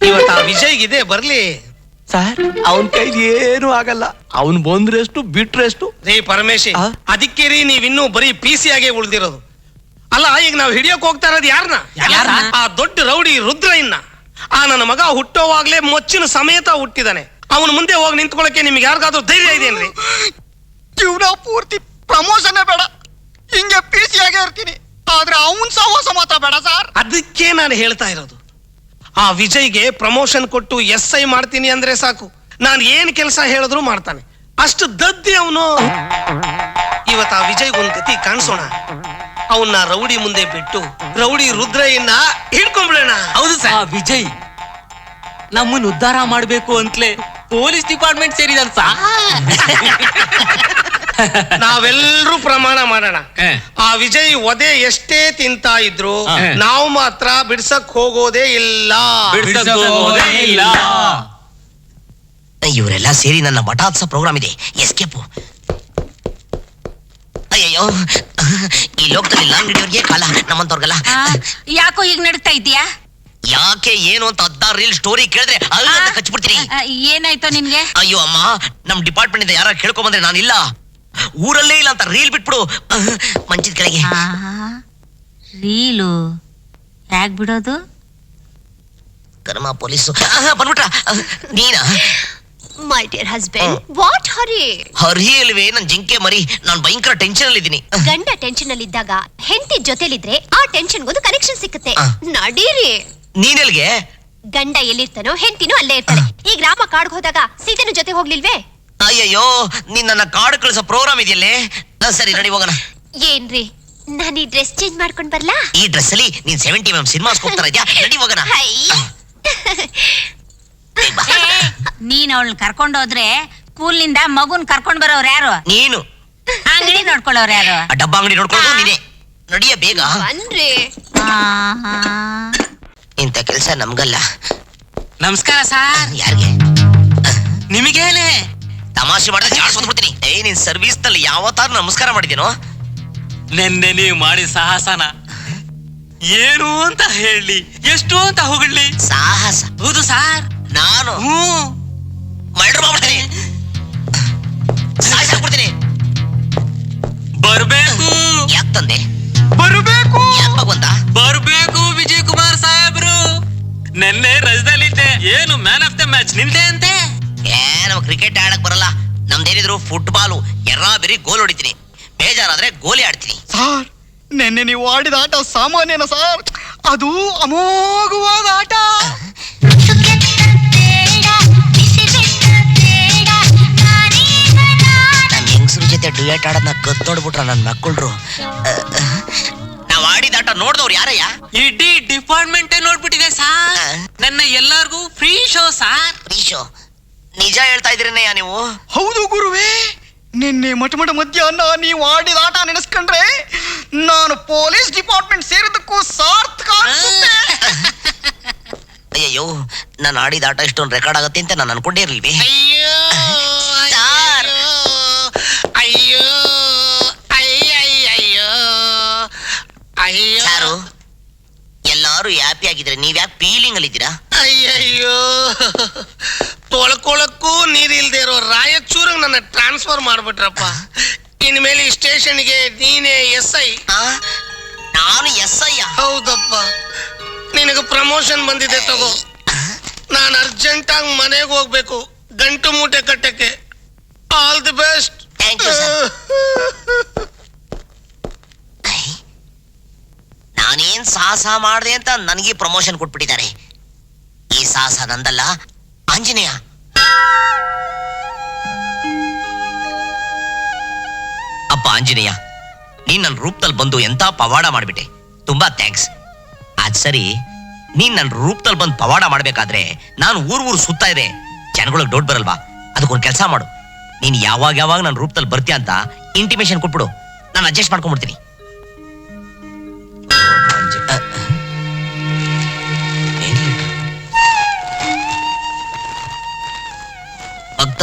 ಇವತ್ತು ಆ ವಿಜಯ್ಗಿದೆ ಬರ್ಲಿ. ಸರ್ ಅವನ್ ಕೈಲಿ ಏನು ಆಗಲ್ಲ. ಅವನ್ ಬಂದ್ರೆ ಎಷ್ಟು ಬಿಟ್ರೆ ಎಷ್ಟು. ರೇ ಪರಮೇಶಿ, ಅದಕ್ಕೆ ರೀ ನೀವಿನ್ನೂ ಬರೀ PC ಆಗೇ ಉಳ್ದಿರೋದು. ಅಲ್ಲ, ಈಗ ನಾವು ಹಿಡಿಯೋಕ್ ಹೋಗ್ತಾ ಇರೋದು ಯಾರನ್ನ? ಆ ದೊಡ್ಡ ರೌಡಿ ರುದ್ರಯ್ಯನ. ಆ ನನ್ನ ಮಗ ಹುಟ್ಟೋವಾಗ್ಲೇ ಮೊಚ್ಚಿನ ಸಮೇತ ಹುಟ್ಟಿದಾನೆ. ಅವನ ಮುಂದೆ ಹೋಗಿ ನಿಂತ್ಕೊಳ್ಳಕ್ಕೆ ನಿಮ್ಗೆ ಯಾರಿಗಾದ್ರೂ ಧೈರ್ಯ ಇದೆಯೇನ್ರಿ? ಜೀವನ ಪೂರ್ತಿ ಪ್ರಮೋಷನ್ ಬೇಡ, ಹಿಂಗೆ PC ಆಗೇ ಇರ್ತೀನಿ. ಆದ್ರೆ ಅವನ್ ಸಹವಾಸ ಮಾತ್ರ ಬೇಡ ಸರ್. ಅದಕ್ಕೆ ನಾನು ಹೇಳ್ತಾ ಇರೋದು, ಆ ವಿಜಯ್ಗೆ ಪ್ರಮೋಷನ್ ಕೊಟ್ಟು SI ಮಾಡ್ತೀನಿ ಅಂದ್ರೆ ಸಾಕು, ನಾನು ಏನ್ ಕೆಲಸ ಹೇಳಿದ್ರು ಮಾಡ್ತಾನೆ. ಅಷ್ಟು ದದ್ದಿ ಅವನು. ಇವತ್ತು ಆ ವಿಜಯ್ ಒಂದ್ ಗತಿ ಕಾಣಿಸೋಣ. ಅವನ್ನ ರೌಡಿ ಮುಂದೆ ಬಿಟ್ಟು ರೌಡಿ ರುದ್ರಯ್ಯನ ಹಿಡ್ಕೊಂಡ್ಬಿಡೋಣ. ಹೌದು ಸರ್. ವಿಜಯ್ ನಮ್ಮನ್ನ ಉದ್ಧಾರ ಮಾಡ್ಬೇಕು ಅಂತಲೇ ಪೊಲೀಸ್ ಡಿಪಾರ್ಟ್ಮೆಂಟ್ ಸೇರಿದಲ್ ಸಾ. ನಾವೆಲ್ಲರೂ ಪ್ರಮಾಣ ಮಾಡೋಣ, ಆ ವಿಜಯ್ ಒದೆ ಎಷ್ಟೇ ತಿಂತಾ ಇದ್ರು ನಾವು ಮಾತ್ರ ಬಿಡ್ಸಕ್ ಹೋಗೋದೇ ಇಲ್ಲ. ಇವರೆಲ್ಲ ಸೇರಿ ನನ್ನ ಬಟಾತ್ಸ ಪ್ರೋಗ್ರಾಮ್ ಇದೆ, ಎಸ್ಕೇಪು. ಅಯ್ಯಯ್ಯೋ, ಈ ಲೋಕದಲ್ಲಿ ಲಾಂಗ್ ಹಿಡಿಯೋರ್ಗೆ ಕಾಲ, ನಮ್ಮಂತವ್ರಿಗಲ್ಲ. ಯಾಕೋ ಈಗ ನಡೀತಾ ಇದೀಯಾ? ಯಾಕೆ ಏನು ಅಂತ 16 ರೀಲ್ ಸ್ಟೋರಿ ಕೇಳಿದ್ರೆ ಅಲ್ಲ ಕಚ್ಬಿಡ್ತೀನಿ. ಏನಾಯ್ತೋ ನಿನ್ಗೆ? ಅಯ್ಯೋ ಅಮ್ಮ, ನಮ್ ಡಿಪಾರ್ಟ್ಮೆಂಟ್ ಇಂದ ಯಾರ ಕೇಳ್ಕೊಂಡ್ ಬಂದ್ರೆ ನಾನಿಲ್ಲ, ಊರಲ್ಲೇ ಇಲ್ಲ ಅಂತ ರೀಲ್ ಬಿಟ್ಬಿಡು ಮಂಚಿದ ಕೆಳಗೆ. ರೀಲು ಯಾಕೆ ಬಿಡೋದು? ಕರ್ಮ ಪೊಲೀಸು ಬಂದ್ಬಿಟ್ರ. ನೀನಾ? My dear husband, what Hari? Hari ಅಲ್ವೇ ನನ್ ಜಿಂಕೆ ಮರಿ, ನಾನ್ ಭಯಂಕರ ಟೆನ್ಷನ್ ಅಲ್ಲಿ ಇದ್ದೀನಿ. ಗಂಡ ಟೆನ್ಷನ್ ಅಲ್ಲಿ ಇದ್ದಾಗ ಹೆಂಡತಿ ಜೊತೆಲಿದ್ರೆ ಆ ಟೆನ್ಷನ್ ಗೊಂದು ಕನೆಕ್ಷನ್ ಸಿಕ್ಕುತ್ತೆ. ನಡೀರಿ. ನೀನೆಲ್ಗೆ? ಗಂಡ ಎಲ್ಲಿರ್ತಾನೋ ಹೆಂಡತಿನೂ ಅಲ್ಲೇ ಇರ್ತಾಳೆ. ಈಗ ರಾಮ ಕಾಡ್ಗೆ ಹೋದಾಗ ಸೀತೆನೂ ಜೊತೆ ಹೋಗ್ಲಿಲ್ವೇ? ಅಯ್ಯಯ್ಯೋ, ನೀನ್ ನನ್ನ ಕಾಡು ಕಳಿಸೋ ಪ್ರೋಗ್ರಾಮ್ ಇದೆಯಲ್ಲೇ. ಸರಿ ನಡಿ ಹೋಗೋಣ. ಏನ್ರಿ, ನಾನು ಈ ಡ್ರೆಸ್ ಚೇಂಜ್ ಮಾಡ್ಕೊಂಡ್ ಬರ್ಲಾ? ಈ ಡ್ರೆಸ್ ಅಲ್ಲಿ ನೀನ್ 70mm ಸಿನಿಮಾಸ್ ಹೋಗ್ತಾರ ಇದ್ಯಾ? ನಡಿ ಹೋಗೋಣ. ನೀನ್ ಅವಳನ್ನ ಕರ್ಕೊಂಡೋದ್ರೆ ಸ್ಕೂಲ್ನಿಂದ ಮಗುನ್ ಕರ್ಕೊಂಡ್ ಬರೋರು ಯಾರು? ನೀನು. ಅಂಗಡಿ ನೋಡ್ಕೊಳ್ಳೋರು ಯಾರು? ಆ ಡಬ್ಬ ಅಂಗಡಿ ನೋಡ್ಕೊಳ್ಳೋದು ನೀನೆ. ನಡಿಯ ಬೇಗ. ಬನ್ರಿ. ಇಂಥ ಕೆಲಸ ನಮ್ಗಲ್ಲ. ನಮಸ್ಕಾರ ಸರ್. ಯಾರಿಗೆ? ನಿಮಗೇನೆ. ತಮಾಷೆ ಮಾಡಿದ್ರೆ ಜಾಡ್ಸ್ಬಿಡ್ತೀನಿ. ನೀನ್ ಸರ್ವಿಸ್ ನಲ್ಲಿ ಯಾವತ್ತಾರು ನಮಸ್ಕಾರ ಮಾಡಿದ್ದೀನೋ? ನೆನ್ನೆ ನೀವು ಮಾಡಿ ಸಾಹಸನ ಏನು ಅಂತ ಹೇಳಿ, ಎಷ್ಟು ಅಂತ ಹೊಗಳ್ಳಿ. ಸಾಹಸ? ಹೌದು ಸರ್. ನಾನು ಮರ್ಡರ್ ಮಾಡ್ಬಿಡ್ತೀನಿ, ಸಾಯಿಸಾಕ್ಬಿಡ್ತೀನಿ. ಬರ್ಬೇಕು. ಯಾಕೆ ತಂದೆ? ಬರಬೇಕು. ಯಾಕೆ ಭಗವಂತ? ಬರ್ಬೇಕು ವಿಜಯ್ ಕುಮಾರ್ ಸಾಹೇಬ್ರು. ನೆನ್ನೆ ರಜದಲ್ಲಿದ್ದೆ. ಏನು ಮ್ಯಾನ್ ಆಫ್ ದ ಮ್ಯಾಚ್ ನಿಮ್ದೆ ಅಂತೆ. ನಮ್ ಕ್ರಿಕೆಟ್ ಆಡಕ್ ಬರಲ್ಲ. ನಮ್ದೇನಿದ್ರು ಫುಟ್ಬಾಲು. ಬೇರೆ ಗೋಲ್ ಹೊಡಿತೀನಿ. ಬೇಜಾರಾದ್ರೆ ಗೋಲಿ ಆಡ್ತೀನಿ. ಸಾರ್, ನೆನ್ನೆ ನೀವು ಆಡಿದ ಆಟ ಸಾಮಾನ್ಯನ ಸಾರ್, ಅದು ಅಮೋಘವಾದ ಆಟ. ನನ್ ಹೆಂಗಸ್ರ ಜೊತೆ ಡ್ಯೂಯೇಟ್ ಆಡೋದನ್ನ ಕತ್ತೋಡ್ಬಿಟ್ರ ನನ್ ಮಕ್ಕಳ್ರು. ನಾವ್ ಆಡಿದ ಆಟ ನೋಡ್ದವ್ರು ಯಾರಯ್ಯ? ಇಡೀ ಡಿಪಾರ್ಟ್ಮೆಂಟ್ ನೋಡ್ಬಿಟ್ಟಿದೆ ಸಾರ್. ನನ್ನ ಎಲ್ಲಾರ್ಗೂ ಫ್ರೀ ಶೋ ಸಾರ್. ಪ್ರೀಶೋ, ನಿಜ ಹೇಳ್ತಾ ಇದ್ರೇನಯ್ಯ ನೀವು? ಹೌದು ಗುರುವೇ, ನಿನ್ನೆ ಮಠ ಮಧ್ಯಾಹ್ನ ನೀವು ಆಡಿದ ಆಟ ನೆನೆಸ್ಕೊಂಡ್ರೆ ನಾನು ಪೊಲೀಸ್ ಡಿಪಾರ್ಟ್ಮೆಂಟ್ ಸೇರಿದಕ್ಕೂ ಸಾರ್ಥಕ ಅನ್ಸುತ್ತೆ. ಅಯ್ಯಯ್ಯೋ, ನಾನು ಆಡಿದ ಆಟ ಇಷ್ಟೊಂದು ರೆಕಾರ್ಡ್ ಆಗತ್ತೆ ಅಂತ ನಾನು ಅನ್ಕೊಂಡೇ ಇರ್ಲಿಲ್ವೇ? ಅಯ್ಯೋ ಸಾರ್. ಅಯ್ಯೋ ಅಯ್ಯಯ್ಯಯ್ಯೋ ಅಯ್ಯೋ ಸಾರು, ಎಲ್ಲಾರು ಹ್ಯಾಪಿ ಆಗಿದ್ರೆ ನೀವ್ ಯಾಕೆ ಫೀಲಿಂಗ್ ಅಲ್ಲಿ ಇದ್ದೀರಾ? ಅಯ್ಯಯ್ಯೋ, ತೊಳ್ಕೊಳಕ್ಕೂ ನೀರಿಲ್ದೇ ಇರೋ ರಾಯಚೂರಿಗೆ ನನ್ನ ಟ್ರಾನ್ಸ್ಫರ್ ಮಾಡ್ಬಿಟ್ರಪ್ಪ. ಇನ್ಮೇಲೆ ಈ ಸ್ಟೇಷನ್ಗೆ ನೀನೇ SI. ನಾನು SI? ಹೌದಪ್ಪ, ನಿನಗೆ ಪ್ರಮೋಷನ್ ಬಂದಿದೆ ತಗೋ. ನಾನು ಅರ್ಜೆಂಟ್ ಆಗಿ ಮನೆಗೆ ಹೋಗ್ಬೇಕು ಗಂಟು ಮೂಟೆ ಕಟ್ಟಕ್ಕೆ. All the best. Thank you sir. ನಾನೇನ್ ಸಾಹಸ ಮಾಡಿದೆ ಅಂತ ನನಗೆ ಪ್ರಮೋಷನ್ ಕೊಟ್ಬಿಟ್ಟಿದ್ದಾರೆ. ಈ ಸಾಹಸ ನಂದಲ್ಲ, ಆಂಜನೇಯ. ಅಪ್ಪ ಆಂಜನೇಯ, ನೀನ್ ನನ್ನ ರೂಪದಲ್ಲಿ ಬಂದು ಎಂತ ಪವಾಡ ಮಾಡ್ಬಿಟ್ಟೆ. ತುಂಬಾ ಥ್ಯಾಂಕ್ಸ್. ಅದ್ ಸರಿ, ನೀನ್ ನನ್ನ ರೂಪದಲ್ಲಿ ಬಂದು ಪವಾಡ ಮಾಡ್ಬೇಕಾದ್ರೆ ನಾನು ಊರು ಸುತ್ತಾ ಇದೆ, ಜನಗಳಿಗೆ ಡೌಟ್ ಬರಲ್ವಾ? ಅದಕ್ಕೊಂದು ಕೆಲಸ ಮಾಡು. ನೀನ್ ಯಾವಾಗ ನನ್ನ ರೂಪದಲ್ಲಿ ಬರ್ತೀಯ ಅಂತ ಇಂಟಿಮೇಶನ್ ಕೊಟ್ಬಿಡು, ನಾನು ಅಡ್ಜಸ್ಟ್ ಮಾಡ್ಕೊಂಡ್ಬಿಡ್ತೀನಿ. ಭಕ್ತ,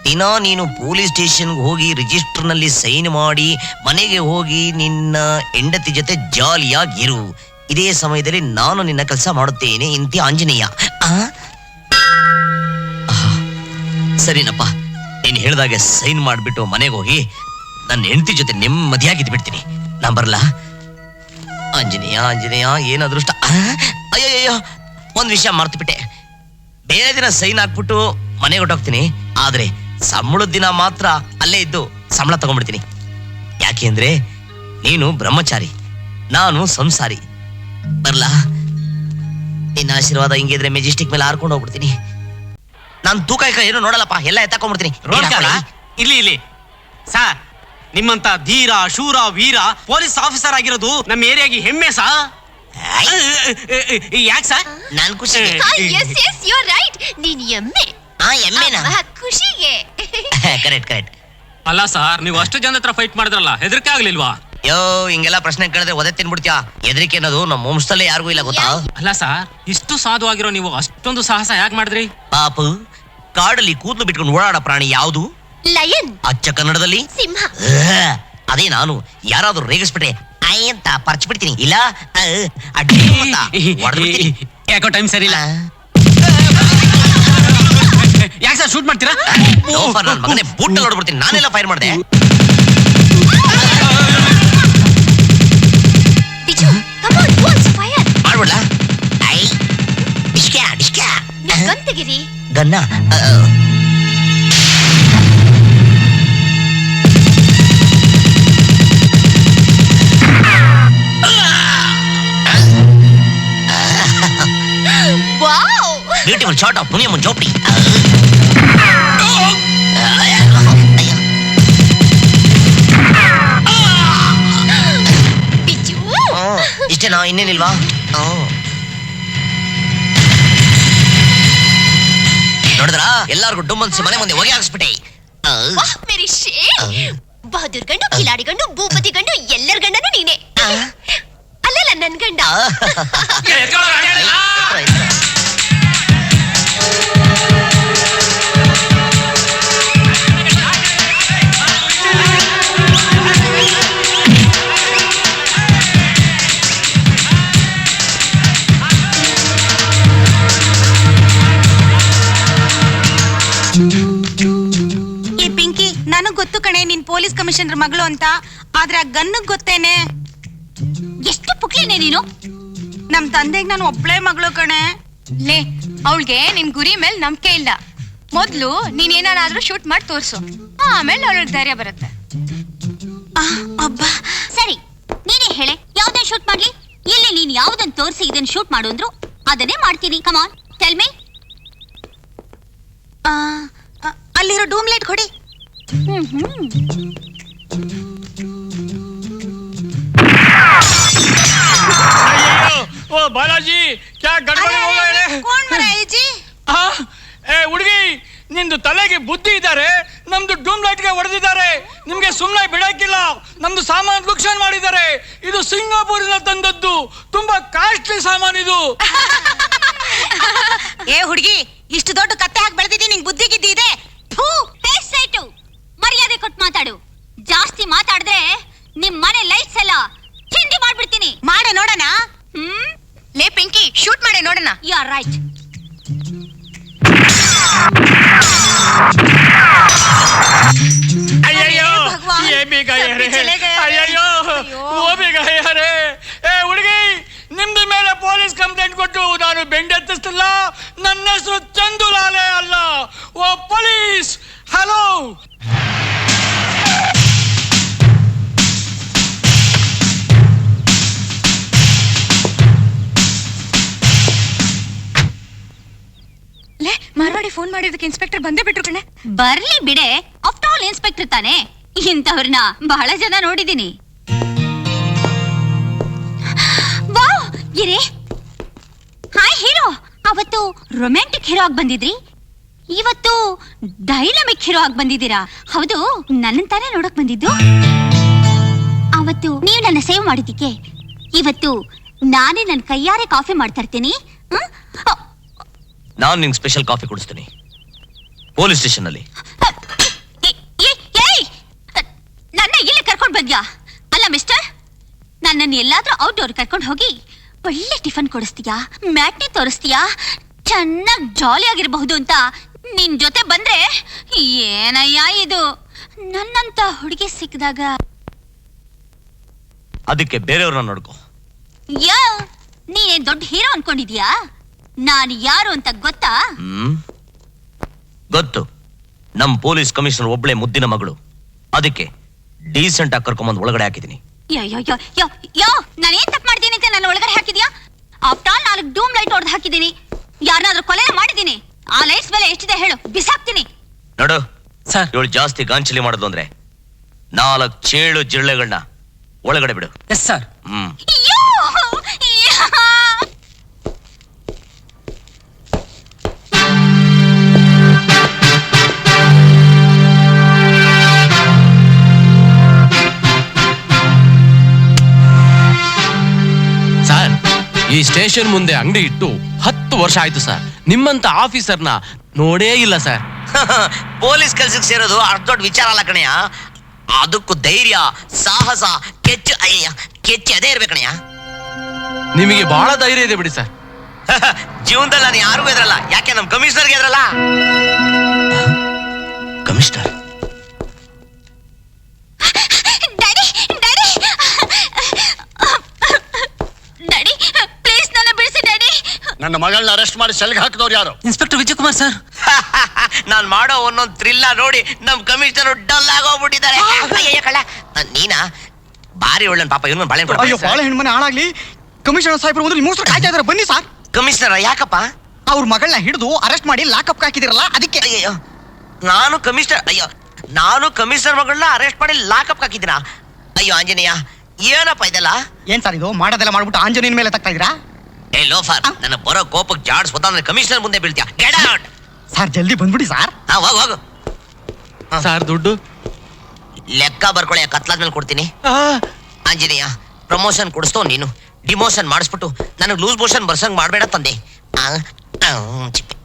ದಿನ ನೀನು ಪೊಲೀಸ್ ಸ್ಟೇಷನ್ಗೆ ಹೋಗಿ ರಿಜಿಸ್ಟರ್ ನಲ್ಲಿ ಸೈನ್ ಮಾಡಿ ಮನೆಗೆ ಹೋಗಿ ನಿನ್ನ ಹೆಂಡತಿ ಜೊತೆ ಜಾಲಿಯಾಗಿರು. ಇದೇ ಸಮಯದಲ್ಲಿ ನಾನು ನಿನ್ನ ಕೆಲಸ ಮಾಡುತ್ತೇನೆ ಇಂತಿ ಆಂಜನೇಯ. ಸರಿನಪ್ಪ, ನೀನ್ ಹೇಳ್ದಾಗೆ ಸೈನ್ ಮಾಡ್ಬಿಟ್ಟು ಮನೆಗೆ ಹೋಗಿ ನನ್ನ ಹೆಂಡತಿ ಜೊತೆ ನೆಮ್ಮದಿಯಾಗಿದ್ದು ಬಿಡ್ತೀನಿ. ನಾನ್ ಬರಲ್ಲ. ಆಂಜನೇಯ ಆಂಜನೇಯ, ಏನ್ ಅದೃಷ್ಟ. ಅಯ್ಯಯ್ಯೋ, ಒಂದ್ ವಿಷಯ ಮರ್ತ್ಬಿಟ್ಟೆ. ಬೇರೆ ದಿನ ಸೈನ್ ಹಾಕ್ಬಿಟ್ಟು ಮನೆಗೆ ಹೊಟ್ಟೋಗ್ತೀನಿ, ಆದ್ರೆ ಸಂಬಳದ ದಿನ ಮಾತ್ರ ಅಲ್ಲೇ ಇದ್ದು ಸಂಬಳ ತಗೊಂಡ್ಬಿಡ್ತೀನಿ. ಯಾಕೆಂದ್ರೆ ನೀನು ಬ್ರಹ್ಮಚಾರಿ, ನಾನು ಸಂಸಾರಿ. ಬರ್ಲಾ? ನಿನ್ನ ಆಶೀರ್ವಾದ ಹಿಂಗಿದ್ರೆ ಮೆಜೆಸ್ಟಿಕ್ ಮೇಲೆ ಹಾರ್ಕೊಂಡು ಹೋಗ್ಬಿಡ್ತೀನಿ. ನಾನು ತೂಕ ಏನು ನೋಡಲ್ಲಪ್ಪ, ಎಲ್ಲ ಎತ್ತಾಕೊಂಡ್ಬಿಡ್ತೀನಿ. ಇಲ್ಲಿ ಸಾರ್, ನಿಮ್ಮಂತ ಧೀರ ಶೂರ ವೀರ ಪೊಲೀಸ್ ಆಫೀಸರ್ ಆಗಿರೋದು ನಮ್ಮ ಏರಿಯಾಗೆ ಹೆಮ್ಮೆ ಸಾ. ಯಾಕೆ ಸರ್? ನಾನ್ ಖುಷಿ. Yes yes you are right. ನೀನ್ ಎಮ್ಮೆ. ಎಮ್ಮೆನಾ? ಖುಷಿಗೆ. ಕರೆಕ್ಟ್. ಅಲ್ಲ ಸರ್, ನೀವು ಅಷ್ಟು ಜನ ಹತ್ರ ಫೈಟ್ ಮಾಡಿದ್ರಲ್ಲ, ಹೆದರಿಕೆ ಆಗ್ಲಿಲ್ವಾ? ಯೋ, ಹಿಂಗೆಲ್ಲ ಪ್ರಶ್ನೆ ಕೇಳಿದ್ರೆ ಒದೆ ತಿನ್ಬಿಡ್ತೀಯ. ಹೆದರಿಕೆ ಅನ್ನೋದು ನಮ್ಮ ವಂಶದಲ್ಲೇ ಯಾರಿಗೂ ಇಲ್ಲ, ಗೊತ್ತಾ? ಅಲ್ಲ ಸರ್, ಇಷ್ಟು ಸಾಧುವಾಗಿರೋ ನೀವು ಅಷ್ಟೊಂದು ಸಾಹಸ ಯಾಕೆ ಮಾಡಿದ್ರಿ? ಪಾಪು, ಕಾಡಲ್ಲಿ ಕೂದಲು ಬಿಟ್ಕೊಂಡು ಓಡಾಡೋ ಪ್ರಾಣಿ ಯಾವುದು? ಲಯನ್. ಅಚ್ಚ ಕನ್ನಡದಲ್ಲಿ ಸಿಂಹ. ಅದೇ ನಾನು. ಯಾರಾದ್ರೂ ರೇಗಿಸ್ಬಿಟ್ರೆ ಐ ಅಂತ ಪರ್ಚ್ಬಿಡ್ತೀನಿ, ಇಲ್ಲ ಅಡ್ಡಿ ಹೊಡೆದ್ಬಿಡ್ತೀನಿ. ಯಾಕೋ ಟೈಮ್ ಸರಿ ಇಲ್ಲ. ಯಾಕೆ ಸರ್ ಶೂಟ್ ಮಾಡ್ತೀರಾ? ನನ್ನ ಮಗನೇ ಬೂಟಲ್ಲಿ ಹೊಡ್ಬಿಡ್ತೀನಿ. ನಾನೆಲ್ಲ ಫೈರ್ ಮಾಡಿದೆ. ಮಾಡ್ಬಿಡ್ಲಾ? ಐ ಡಿಸ್ಕ್ಯಾ ಗಂತಗಿರಿ ಗನ್ನ. ಬ್ಯೂಟಿಫುಲ್ ಶಾರ್ಟ್ ಆಫ್ ಮುನಿಯ ಮುನ್ ಚೌಪಡಿ. ಇಷ್ಟೇನಾ? ಇನ್ನೇನಿಲ್ವಾ? ನೋಡಿದ್ರ, ಎಲ್ಲಾರ್ಗು ಡುಮ್ಮನ್ಸಿ ಮನೆ ಮುಂದೆ ಹೊಗೆ ಹಾಕ್ಸ್ಬಿಟ್ಟೆ. ಮೇರಿ ಶೇರ್. ಬಹದ್ದೂರ್ ಗಂಡು, ಕಿಲಾಡಿ ಗಂಡು, ಭೂಪತಿ ಗಂಡು, ಎಲ್ಲರ ಗಂಡನು ನೀನೆ. ಅಲ್ಲಲ್ಲ, ನನ್ ಗಂಡ. ಈ ಪಿಂಕಿ, ನನಗ್ ಗೊತ್ತು ಕಣೆ ನೀನ್ ಪೊಲೀಸ್ ಕಮಿಷನರ್ ಮಗಳು ಅಂತ. ಆದ್ರೆ ಆ ಗನ್ನಗ್ ಗೊತ್ತೇನೆ. ಎಷ್ಟು ಪುಕ್ಲಿನೇ ನೀನು. ನಮ್ ತಂದೆಗ್ ನಾನು ಒಬ್ಳೆ ಮಗಳು ಕಣೆ. ಲೇ, ಅವಳಿಗೆ ನಿನ್ ಗುರಿ ಮೇಲೆ ನಂಬಿಕೆ ಇಲ್ಲ. ಮೊದ್ಲು ನೀನ್ ಏನಾದ್ರೂ ಶೂಟ್ ಮಾಡಿ ತೋರ್ಸು, ಆಮೇಲೆ ಅವಳಿಗೆ ಧೈರ್ಯ ಬರುತ್ತೆ. ಅಬ್ಬಾ, ಸರಿ, ನೀನೇ ಹೇಳೆ, ಯಾವ್ದನ್ನ ಶೂಟ್ ಮಾಡ್ಲಿ? ಇಲ್ಲಿ ನೀನ್ ಯಾವ್ದನ್ನ ತೋರಿಸಿ ಇದನ್ನ ಶೂಟ್ ಮಾಡು ಅಂದ್ರು ಅದನ್ನೇ ಮಾಡ್ತೀನಿ. ಕಮಾನ್, ಟೆಲ್ ಮೀ. ಅಲ್ಲಿರೋ ಡೂಮ್ ಲೈಟ್ ಕೊಡಿ. ಓ ಬಾಲಾಜಿ, ಕ್ಯಾ ಗಡ್ಬಡಿ ಹೋಗಾ? ಕೋನ್ ಮರ ಏಜಿ? ಏ ಹುಡುಗಿ, ನಿಂದು ತಲೆಗೆ ಬುದ್ಧಿ ಇದ್ದಾರೆ, ನಮ್ದು ಡೂಮ್ ಲೈಟ್ಗೆ ಹೊಡೆದಿದ್ದಾರೆ. ನಿಮ್ಗೆ ಸುಮ್ಮನೆ ಬಿಡಕ್ಕಿಲ್ಲ. ನಮ್ದು ಸಾಮಾನು ಲುಕ್ಷನ್ ಮಾಡಿದ್ದಾರೆ. ಇದು ಸಿಂಗಾಪುರಿನ ತಂದದ್ದು, ತುಂಬಾ ಕಾಸ್ಟ್ಲಿ ಸಾಮಾನು ಇದು. ಏ ಹುಡುಗಿ, ಇಷ್ಟು ದೊಡ್ಡ ಕತ್ತೆ ಹಾಕಿ ಬೆಳೆದಿದ್ದಿ, ನಿಂಗೆ ಬುದ್ಧಿ ಗಿದ್ದಿ ಇದೆ? ಮರ್ಯಾದೆ ಕೊಟ್ಟು ಮಾತಾಡು. ಜಾಸ್ತಿ ಮಾತಾಡಿದ್ರೆ ನಿಮ್ ಮನೆ ಲೈಟ್ಸ್ ಎಲ್ಲ ಚಿಂದಿ ಮಾಡ್ಬಿಡ್ತೀನಿ. ಮಾಡೆ ನೋಡೋಣ. ಲೇ ಪಿಂಕಿ, ಶೂಟ್ ಮಾಡಿ ನೋಡೋಣ. You are right. ಅಯ್ಯಯ್ಯೋ, ಭಗವಾನ್, ये भी गए रे. चले गए. ಅಯ್ಯಯ್ಯೋ, वो भी गए रे. ಏ ಹುಡುಗಿ, ನಿಮ್ದು ಮೇಲೆ ಪೊಲೀಸ್ ಕಂಪ್ಲೇಂಟ್ ಕೊಟ್ಟು ನಾನು ಬೆಂಡೆತ್ತಿಸ್ತಿಲ್ಲ. ನನ್ನ ಹೆಸರು ಚಂದುಲಾಲೆ ಅಲ್ಲ. ಓ ಪೊಲೀಸ್, ಹಲೋ. ಲೇ, ಮಾರ್ವಾಡಿ ಫೋನ್ ಮಾಡಿದಕ್ಕೆ ಇನ್ಸ್ಪೆಕ್ಟರ್ ಬಂದೇ ಬಿಟ್ರು ಕಣೆ. ಬರ್ಲಿ ಬಿಡೆ, ಆಫ್ಟರ್ ಆಲ್ ಇನ್ಸ್ಪೆಕ್ಟರ್ ತಾನೆ. ಇಂಥವ್ರನ್ನ ಬಹಳ ಜನ ನೋಡಿದೀನಿ. ವಾವ್, ಗಿರಿ. Hi hero. ಅವತ್ತು ರೊಮ್ಯಾಂಟಿಕ್ ಹೀರೋ ಆಗಿ ಬಂದಿದ್ರಿ, ಇವತ್ತು ಡೈನಮಿಕ್ ಹೀರೋ ಆಗಿ ಬಂದಿದ್ದೀರಾ. ಹೌದು, ನನ್ನ ತಾನೇ ನೋಡಕ್ ಬಂದಿದ್ದು. ಅವತ್ತು ನೀವು ನನ್ನ ಸೇವ್ ಮಾಡಿದ್ದಕ್ಕೆ ಇವತ್ತು ನಾನೇ ನನ್ನ ಕೈಯಾರೆ ಕಾಫಿ ಮಾಡ್ತಾ ಇರ್ತೀನಿ. ನಾನು ನಿಂಗೆ ಸ್ಪೆಷಲ್ ಕಾಫಿ ಕೊಡಿಸ್ತೀನಿ ಪೊಲೀಸ್ ಸ್ಟೇಷನ್ ಅಲ್ಲಿ. ನನ್ನ ಇಲ್ಲಿ ಕರ್ಕೊಂಡು ಬಂದ್ಯಾ? ಅಲ್ಲ ಮಿಸ್ಟರ್, ನನ್ನನ್ನು ಎಲ್ಲಾದ್ರೂ ಔಟ್ಡೋರ್ ಕರ್ಕೊಂಡು ಹೋಗಿ ಒಳ್ಳೆ ಟಿಫನ್ ಕೊಡಿಸ್ತೀಯಾ, ಮ್ಯಾಟ್ನಿ ತೋರಿಸ್ತೀಯಾ, ಚೆನ್ನಾಗಿ ಜಾಲಿ ಆಗಿರಬಹುದು ಅಂತ ನಿನ್ ಜೊತೆ ಬಂದ್ರೆ ಏನಯ್ಯ ಇದು? ನನ್ನಂತ ಹುಡುಗಿ ಸಿಕ್ಕಿದಾಗ ಅದಕ್ಕೆ ಬೇರೆಯವ್ರನ್ನ ನೋಡ್ಕೋ. ಯಾ, ನೀನೇ ದೊಡ್ಡ ಹೀರೋ ಅನ್ಕೊಂಡಿದ್ಯಾ? ನಾನು ಯಾರು ಅಂತ ಗೊತ್ತಾ? ಗೊತ್ತು. ನಮ್ ಪೊಲೀಸ್ ಕಮಿಷನರ್ ಒಬ್ಳೆ ಮುದ್ದಿನ ಮಗಳು. ಅದಕ್ಕೆ ಡೀಸೆಂಟ್ ಆಗಿ ಕರ್ಕೊಂಬಂದು ಒಳಗಡೆ ಹಾಕಿದೀನಿ. ನಾನೇನ್ ತಪ್ಪು ಮಾಡಿದ್ದೀನಿ ಅಂತ ನನ್ನ ಒಳಗಡೆ ಹಾಕಿದ್ಯಾ? ಆಫ್ಟರ್ ಆಲ್ 4 ಡೂಮ್ ಲೈಟ್ ಹೊಡೆದು ಹಾಕಿದ್ದೀನಿ. ಯಾರನ್ನಾದ್ರೂ ಕೊಲೆ ಮಾಡಿದ್ದೀನಿ. ಆ ಲೈಟ್ಸ್ ಬೆಲೆ ಎಷ್ಟಿದೆ ಹೇಳು, ಬಿಸಾಕ್ತೀನಿ. ನೋಡು ಸರ್, ಇವಳು ಜಾಸ್ತಿ ಗಾಂಚಲಿ ಮಾಡೋದು ಅಂದ್ರೆ 4 ಚೇಳು ಜಿರಳೆಗಳನ್ನ ಒಳಗಡೆ ಬಿಡು. Yes sir. ಅಯ್ಯೋ! ಸರ್, ಈ ಸ್ಟೇಷನ್ ಮುಂದೆ ಅಂಗಡಿ ಇಟ್ಟು 10 ವರ್ಷ ಆಯ್ತು ಸರ್. ನಿಮ್ಮಂತ ಆಫೀಸರ್ನ ನೋಡೇ ಇಲ್ಲ ಸರ್. ಪೊಲೀಸ್ ಕೆಲ್ಸಕ್ಕೆ ಸೇರೋದು ಅಷ್ಟು ದೊಡ್ಡ ವಿಚಾರ ಅಲ್ಲ ಕಣಯ್ಯ. ಅದಕ್ಕೂ ಧೈರ್ಯ, ಸಾಹಸ, ಕೆಚ್ಚು ಅದೇ ಇರ್ಬೇಕಣಯ್ಯ. ನಿಮಗೆ ಬಹಳ ಧೈರ್ಯ ಇದೆ ಬಿಡಿ ಸರ್. ಜೀವನದಲ್ಲಿ ನಾನು ಯಾರಿಗೂ ಎದ್ರಲ್ಲ. ಯಾಕೆ ನಮ್ ಕಮಿಷನರ್ಗೆ ಎದ್ರಲ್ಲ? ಕಮಿಷನರ್ ಡ್ಯಾಡಿ, ಪ್ಲೀಸ್ ನನ್ನ ಬಿಡಿಸಿ ಡ್ಯಾಡಿ. ನನ್ನ ಮಗಳನ್ನ ಅರೆಸ್ಟ್ ಮಾಡಿ ಸೆಲ್ಗೆ ಹಾಕಿದವ್ರು ಯಾರು? Inspector Vijayakumar sir. ನಾನ್ ಮಾಡೋ ಒಂದೊಂದು ಥ್ರಿಲ್ಲ ನೋಡಿ ನಮ್ ಕಮಿಷನರ್ ಡಲ್ ಆಗೋಗ್ಬಿಟ್ಟಿದ್ದಾರೆ. ನೀನಾ ಬಾರಿ ಒಳ್ಳೆ ಪಾಪ. ಇವನು ಬಾಳೆ ಅಯ್ಯೋ, ಬಾಳೆ ಹೆಣ್ಮನೆ ಹಾಳಾಗ್ಲಿ. ಕಮಿಷನರ್ ಸಾಹೇಬ್ರು ಒಂದು ನಿಮ್ಮೋಸ್ಕರ ಕಾಯ್ತಾ ಇದಾರೆ, ಬನ್ನಿ ಸರ್. ಕಮಿಷನರ್ ಯಾಕಪ್ಪ? ಅವ್ರ ಮಗಳನ್ನ ಹಿಡಿದು ಅರೆಸ್ಟ್ ಮಾಡಿ ಲಾಕಪ್ ಹಾಕಿದಿರಲ್ಲ, ಅದಕ್ಕೆ. ಅಯ್ಯೋ, ನಾನು ಕಮಿಷನರ್ ಮಗಳನ್ನ ಅರೆಸ್ಟ್ ಮಾಡಿ ಲಾಕಪ್ ಹಾಕಿದ್ದೀನ? ಅಯ್ಯೋ ಆಂಜನೇಯ, ಏನಪ್ಪ ಇದೆಲ್ಲ? ಏನ್ ಸರ್ ಇದು? ಮಾಡೋದೆಲ್ಲ ಮಾಡ್ಬಿಟ್ಟು ಆಂಜನೇಯನ ಮೇಲೆ ತಗ್ತಾ ಇದ್ದೀರಾ? ಏ ಲೋಫರ್, ನನ್ನ ಬರೋ ಕೋಪಕ್ಕೆ ಜಾಡ್ಸ್ಬೋದ ಅಂದ್ರೆ ಕಮಿಷನರ್ ಮುಂದೆ ಬೀಳ್ತೀಯ. Get out. ಸರ್ ಜಲ್ದಿ ಬಂದ್ಬಿಡಿ ಸರ್. ಹೋಗು. ಸರ್, ದುಡ್ಡು ಲೆಕ್ಕ ಬರ್ಕೊಳ್ಳಿ, ಕತ್ಲಾದ್ಮೇಲೆ ಕೊಡ್ತೀನಿ. ಆಂಜನೇಯ, ಪ್ರಮೋಷನ್ ಕೊಡಿಸ್ತೋ ನೀನು. ಡಿಮೋಷನ್ ಮಾಡಿಸ್ಬಿಟ್ಟು ನನಗೆ ಲೂಸ್ ಮೋಷನ್ ಬರ್ಸಂಗ್ ಮಾಡಬೇಡ ತಂದೆ. ಚಿಪ್ಪಿ